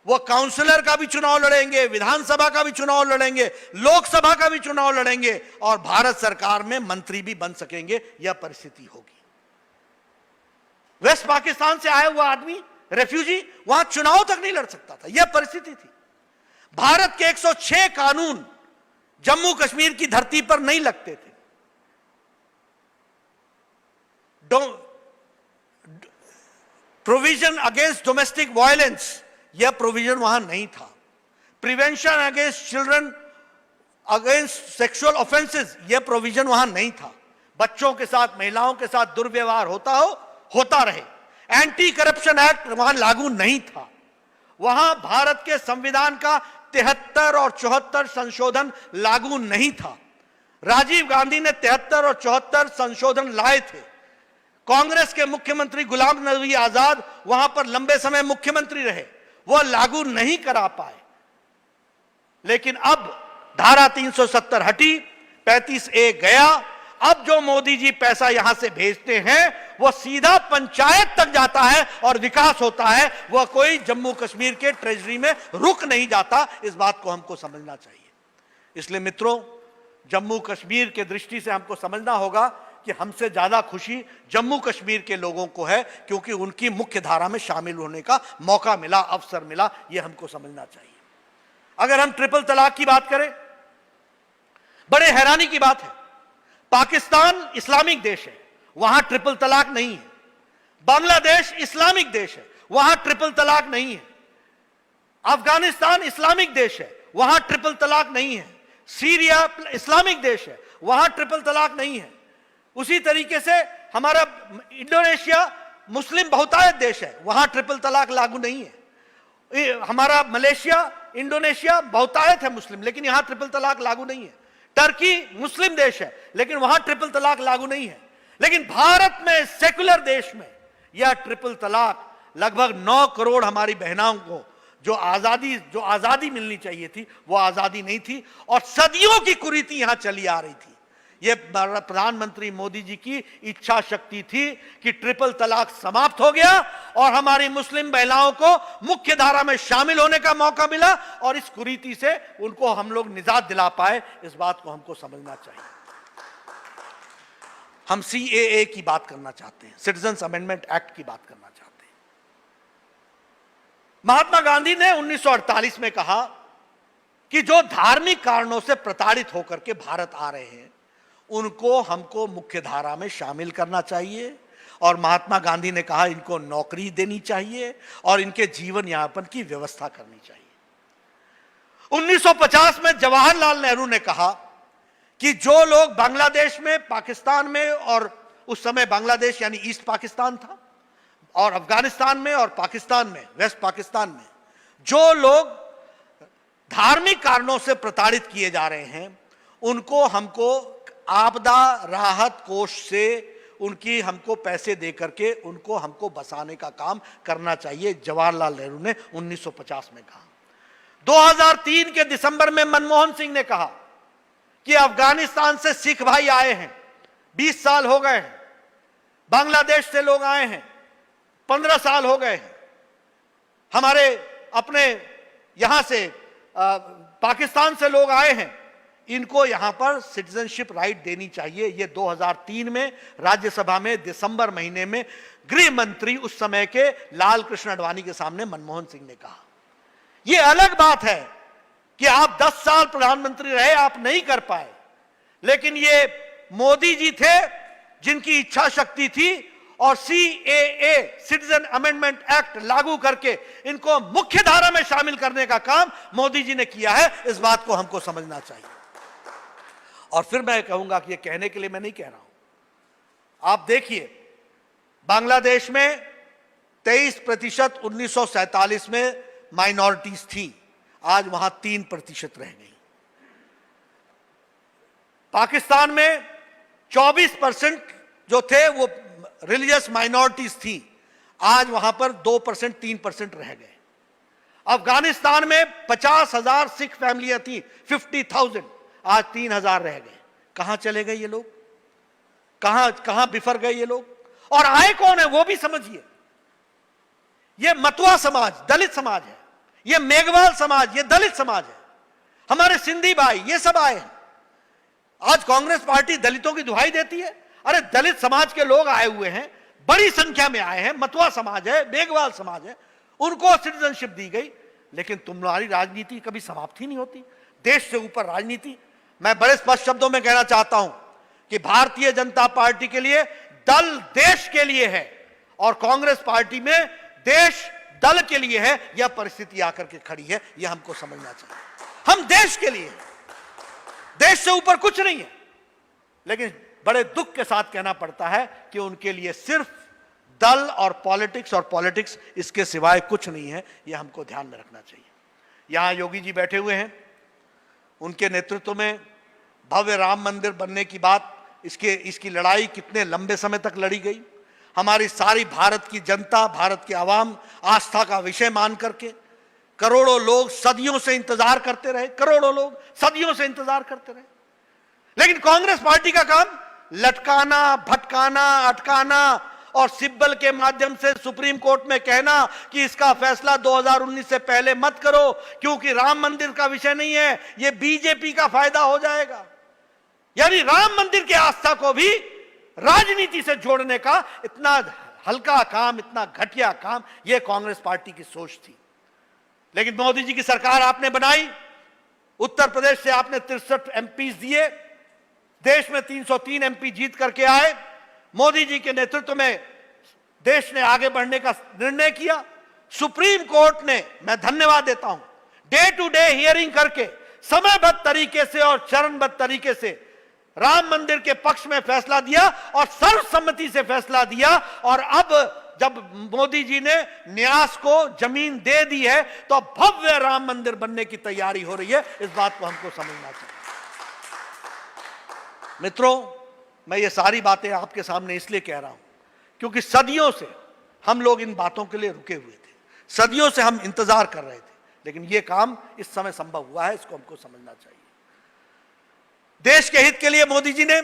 वो काउंसिलर का भी चुनाव लड़ेंगे, विधानसभा का भी चुनाव लड़ेंगे, लोकसभा का भी चुनाव लड़ेंगे और भारत सरकार में मंत्री भी बन सकेंगे। यह परिस्थिति होगी। वेस्ट पाकिस्तान से आया हुआ आदमी, रेफ्यूजी, वहां चुनाव तक नहीं लड़ सकता था। यह परिस्थिति थी। भारत के 106 कानून जम्मू कश्मीर की धरती पर नहीं लगते थे। प्रोविजन अगेंस्ट डोमेस्टिक वायलेंस, यह प्रोविजन वहां नहीं था। Prevention against children against sexual offences, यह प्रोविजन वहां नहीं था। बच्चों के साथ, महिलाओं के साथ दुर्व्यवहार होता रहे। एंटी करप्शन एक्ट वहां लागू नहीं था। वहां भारत के संविधान का 73 और 74 संशोधन लागू नहीं था। राजीव गांधी ने 73 और 74 संशोधन लाए थे। कांग्रेस के मुख्यमंत्री गुलाम नबी आजाद वहां पर लंबे समय मुख्यमंत्री रहे, वह लागू नहीं करा पाए। लेकिन अब धारा 370 हटी, 35A गया। अब जो मोदी जी पैसा यहां से भेजते हैं वह सीधा पंचायत तक जाता है और विकास होता है। वह कोई जम्मू कश्मीर के ट्रेजरी में रुक नहीं जाता। इस बात को हमको समझना चाहिए। इसलिए मित्रों, जम्मू कश्मीर के दृष्टि से हमको समझना होगा कि हमसे ज्यादा खुशी जम्मू कश्मीर के लोगों को है, क्योंकि उनकी मुख्य धारा में शामिल होने का मौका मिला, अवसर मिला। यह हमको समझना चाहिए। अगर हम ट्रिपल तलाक की बात करें, बड़े हैरानी की बात है, पाकिस्तान इस्लामिक देश है, वहां ट्रिपल तलाक नहीं है। बांग्लादेश इस्लामिक देश है, वहां ट्रिपल तलाक नहीं है। अफगानिस्तान इस्लामिक देश है, वहां ट्रिपल तलाक नहीं है। सीरिया इस्लामिक देश है, वहां ट्रिपल तलाक नहीं है। उसी तरीके से हमारा इंडोनेशिया मुस्लिम बहुतायत देश है, वहां ट्रिपल तलाक लागू नहीं है। हमारा मलेशिया, इंडोनेशिया बहुतायत है मुस्लिम, लेकिन यहां ट्रिपल तलाक लागू नहीं है। टर्की मुस्लिम देश है, लेकिन वहां ट्रिपल तलाक लागू नहीं है। लेकिन भारत में, सेकुलर देश में, यह ट्रिपल तलाक लगभग 9 करोड़ हमारी बहनों को जो आजादी मिलनी चाहिए थी, वो आजादी नहीं थी और सदियों की कुरीति यहां चली आ रही थी। यह प्रधानमंत्री मोदी जी की इच्छा शक्ति थी कि ट्रिपल तलाक समाप्त हो गया और हमारी मुस्लिम महिलाओं को मुख्य धारा में शामिल होने का मौका मिला और इस कुरीति से उनको हम लोग निजात दिला पाए। इस बात को हमको समझना चाहिए। हम CAA की बात करना चाहते हैं, सिटीजन्स अमेंडमेंट एक्ट की बात करना चाहते हैं। महात्मा गांधी ने 1948 में कहा कि जो धार्मिक कारणों से प्रताड़ित होकर के भारत आ रहे हैं, उनको हमको मुख्य धारा में शामिल करना चाहिए। और महात्मा गांधी ने कहा इनको नौकरी देनी चाहिए और इनके जीवन यापन की व्यवस्था करनी चाहिए। 1950 में जवाहरलाल नेहरू ने कहा कि जो लोग बांग्लादेश में, पाकिस्तान में, और उस समय बांग्लादेश यानी ईस्ट पाकिस्तान था, और अफगानिस्तान में और पाकिस्तान में, वेस्ट पाकिस्तान में, जो लोग धार्मिक कारणों से प्रताड़ित किए जा रहे हैं, उनको हमको आपदा राहत कोष से उनकी हमको पैसे दे करके उनको हमको बसाने का काम करना चाहिए। जवाहरलाल नेहरू ने 1950 में कहा। 2003 के दिसंबर में मनमोहन सिंह ने कहा कि अफगानिस्तान से सिख भाई आए हैं, 20 साल हो गए हैं, बांग्लादेश से लोग आए हैं, 15 साल हो गए हैं। हमारे अपने यहां से पाकिस्तान से लोग आए हैं, इनको यहां पर सिटीजनशिप राइट देनी चाहिए। ये 2003 में राज्यसभा में दिसंबर महीने में गृह मंत्री उस समय के लाल कृष्ण आडवाणी के सामने मनमोहन सिंह ने कहा। यह अलग बात है कि आप 10 साल प्रधानमंत्री रहे, आप नहीं कर पाए, लेकिन ये मोदी जी थे जिनकी इच्छा शक्ति थी और CAA सिटीजन अमेंडमेंट एक्ट लागू करके इनको मुख्य धारा में शामिल करने का काम मोदी जी ने किया है। इस बात को हमको समझना चाहिए। और फिर मैं कहूंगा कि ये कहने के लिए मैं नहीं कह रहा हूं, आप देखिए बांग्लादेश में 23% 1947 में माइनॉरिटीज थी, आज वहां 3% रह गई। पाकिस्तान में 24% जो थे वो रिलीजियस माइनॉरिटीज थी, आज वहां पर 2% 3% रह गए। अफगानिस्तान में 50,000 सिख फैमिलियां थी, 50,000, आज 3,000 रह गए। कहां चले गए ये लोग, कहां बिफर गए ये लोग? और आए कौन है वो भी समझिए। ये मतुआ समाज दलित समाज है, ये मेघवाल समाज ये दलित समाज है, हमारे सिंधी भाई ये सब आए हैं। आज कांग्रेस पार्टी दलितों की दुहाई देती है। अरे दलित समाज के लोग आए हुए हैं, बड़ी संख्या में आए हैं, मतुआ समाज है, मेघवाल समाज है, उनको सिटीजनशिप दी गई। लेकिन तुम्हारी राजनीति कभी समाप्त ही नहीं होती, देश से ऊपर राजनीति। मैं बड़े स्पष्ट शब्दों में कहना चाहता हूं कि भारतीय जनता पार्टी के लिए दल देश के लिए है और कांग्रेस पार्टी में देश दल के लिए है। यह परिस्थिति आकर के खड़ी है, यह हमको समझना चाहिए। हम देश के लिए, देश से ऊपर कुछ नहीं है। लेकिन बड़े दुख के साथ कहना पड़ता है कि उनके लिए सिर्फ दल और पॉलिटिक्स इसके सिवाय कुछ नहीं है। यह हमको ध्यान में रखना चाहिए। यहां योगी जी बैठे हुए हैं, उनके नेतृत्व में भव्य राम मंदिर बनने की बात, इसकी लड़ाई कितने लंबे समय तक लड़ी गई। हमारी सारी भारत की जनता, भारत की आवाम आस्था का विषय मान करके करोड़ों लोग सदियों से इंतजार करते रहे, करोड़ों लोग सदियों से इंतजार करते रहे। लेकिन कांग्रेस पार्टी का काम लटकाना, भटकाना, अटकाना और सिब्बल के माध्यम से सुप्रीम कोर्ट में कहना कि इसका फैसला 2019 से पहले मत करो क्योंकि राम मंदिर का विषय नहीं है, यह बीजेपी का फायदा हो जाएगा। यानी राम मंदिर की आस्था को भी राजनीति से जोड़ने का इतना हल्का काम, इतना घटिया काम, यह कांग्रेस पार्टी की सोच थी। लेकिन मोदी जी की सरकार आपने बनाई, उत्तर प्रदेश से आपने 63 एमपी दिए, देश में 303 एमपी जीत करके आए। मोदी जी के नेतृत्व में देश ने आगे बढ़ने का निर्णय किया। सुप्रीम कोर्ट ने, मैं धन्यवाद देता हूं, डे टू डे हियरिंग करके समयबद्ध तरीके से और चरणबद्ध तरीके से राम मंदिर के पक्ष में फैसला दिया और सर्वसम्मति से फैसला दिया। और अब जब मोदी जी ने न्यास को जमीन दे दी है तो भव्य राम मंदिर बनने की तैयारी हो रही है। इस बात को हमको समझना चाहिए। मित्रों, मैं ये सारी बातें आपके सामने इसलिए कह रहा हूं क्योंकि सदियों से हम लोग इन बातों के लिए रुके हुए थे, सदियों से हम इंतजार कर रहे थे, लेकिन यह काम इस समय संभव हुआ है। इसको हमको समझना चाहिए। देश के हित के लिए मोदी जी ने,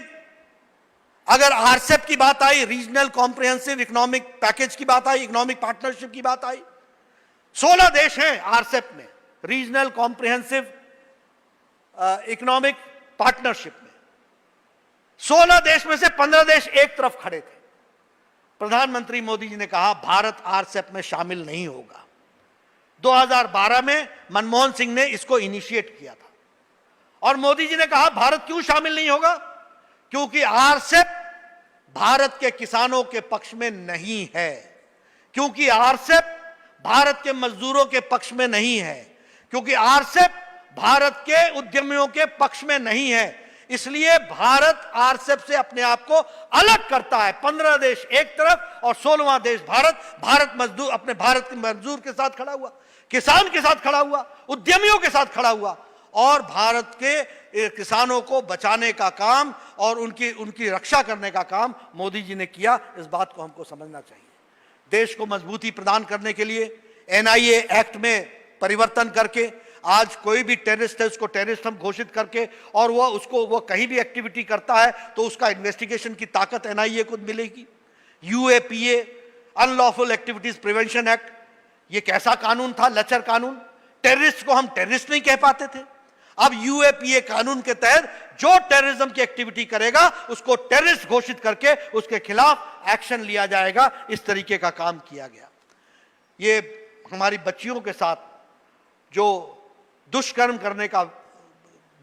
अगर आरसेप की बात आई, रीजनल कॉम्प्रिहेंसिव इकोनॉमिक पैकेज की बात आई, इकोनॉमिक पार्टनरशिप की बात आई, 16 देश हैं आरसेप में, रीजनल कॉम्प्रिहेंसिव इकोनॉमिक पार्टनरशिप में। 16 देश में से 15 देश एक तरफ खड़े थे। प्रधानमंत्री मोदी जी ने कहा भारत आरसेप में शामिल नहीं होगा। 2012 में मनमोहन सिंह ने इसको इनिशिएट किया था और मोदी जी ने कहा भारत क्यों शामिल नहीं होगा? क्योंकि आरसेप भारत के किसानों के पक्ष में नहीं है, क्योंकि आरसेप भारत के मजदूरों के पक्ष में नहीं है, क्योंकि आरसेप भारत के उद्यमियों के पक्ष में नहीं है। इसलिए भारत आरसेप से अपने आप को अलग करता है। 15 देश एक तरफ और 16वां देश भारत मजदूर, अपने भारत के मजदूर के साथ खड़ा हुआ, किसान के साथ खड़ा हुआ, उद्यमियों के साथ खड़ा हुआ और भारत के किसानों को बचाने का काम और उनकी रक्षा करने का काम मोदी जी ने किया। इस बात को हमको समझना चाहिए। देश को मजबूती प्रदान करने के लिए एनआईए एक्ट में परिवर्तन करके आज कोई भी टेररिस्ट है उसको टेररिस्ट हम घोषित करके और वो कहीं भी एक्टिविटी करता है तो उसका इन्वेस्टिगेशन की ताकत एनआईए को मिलेगी। UAPA, unlawful activities prevention act, ये कैसा कानून था, लचर कानून। टेररिस्ट को हम टेररिस्ट नहीं कह पाते थे। अब यूएपीए कानून के तहत जो टेररिज्म की एक्टिविटी करेगा उसको टेररिस्ट घोषित करके उसके खिलाफ एक्शन लिया जाएगा। इस तरीके का काम किया गया। ये हमारी बच्चियों के साथ जो दुष्कर्म करने का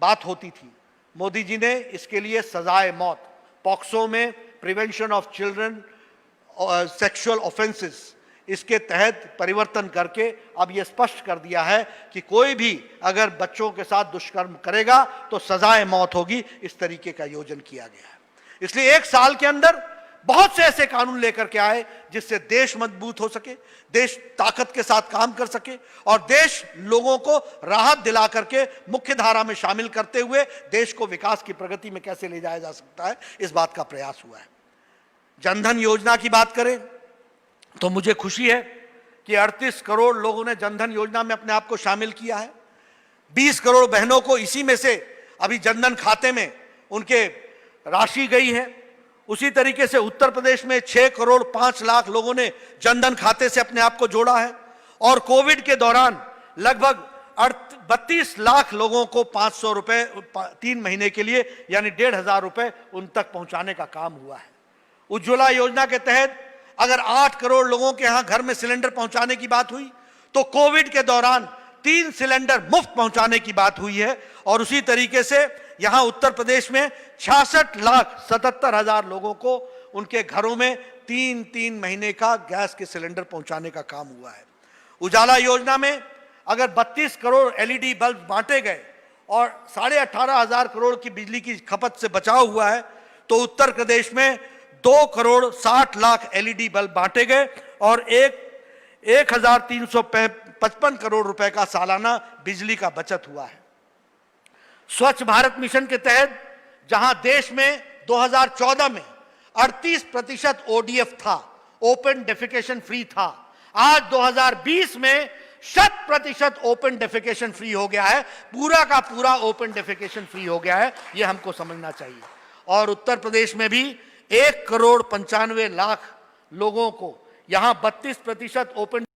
बात होती थी, मोदी जी ने इसके लिए सजाए मौत, पॉक्सो में prevention of children sexual offences, इसके तहत परिवर्तन करके अब यह स्पष्ट कर दिया है कि कोई भी अगर बच्चों के साथ दुष्कर्म करेगा तो सजाए मौत होगी। इस तरीके का योजन किया गया है। इसलिए 1 साल के अंदर बहुत से ऐसे कानून लेकर के आए जिससे देश मजबूत हो सके, देश ताकत के साथ काम कर सके और देश लोगों को राहत दिला करके मुख्य धारा में शामिल करते हुए देश को विकास की प्रगति में कैसे ले जाया जा सकता है, इस बात का प्रयास हुआ है। जनधन योजना की बात करें तो मुझे खुशी है कि 38 करोड़ लोगों ने जनधन योजना में अपने आप को शामिल किया है। 20 करोड़ बहनों को इसी में से अभी जनधन खाते में उनके राशि गई है। उसी तरीके से उत्तर प्रदेश में 6 करोड़ 5 लाख लोगों ने जनधन खाते से अपने आप को जोड़ा है और कोविड के दौरान लगभग 32 लाख लोगों को 500 रुपए 3 महीने के लिए यानी 1,500 रुपए उन तक पहुंचाने का काम हुआ है। उज्ज्वला योजना के तहत अगर 8 करोड़ लोगों के यहां घर में सिलेंडर पहुंचाने की बात हुई तो कोविड के दौरान 3 सिलेंडर मुफ्त पहुंचाने की बात हुई है। और उसी तरीके से यहां उत्तर प्रदेश में 66,77,000 लोगों को उनके घरों में 3-3 महीने का गैस के सिलेंडर पहुंचाने का काम हुआ है। उजाला योजना में अगर 32 करोड़ एलईडी बल्ब बांटे गए और 18,500 करोड़ की बिजली की खपत से बचाव हुआ है तो उत्तर प्रदेश में 2 करोड़ 60 लाख एलईडी बल्ब बांटे गए और 1,355 करोड़ रुपए का सालाना बिजली का बचत हुआ है। स्वच्छ भारत मिशन के तहत जहां देश में 2014 में 38% ओडीएफ था, ओपन डेफिकेशन फ्री था, आज 2020 में 100% ओपन डेफिकेशन फ्री हो गया है। पूरा का पूरा ओपन डेफिकेशन फ्री हो गया है, यह हमको समझना चाहिए। और उत्तर प्रदेश में भी 1 करोड़ 95 लाख लोगों को यहां 32% ओपन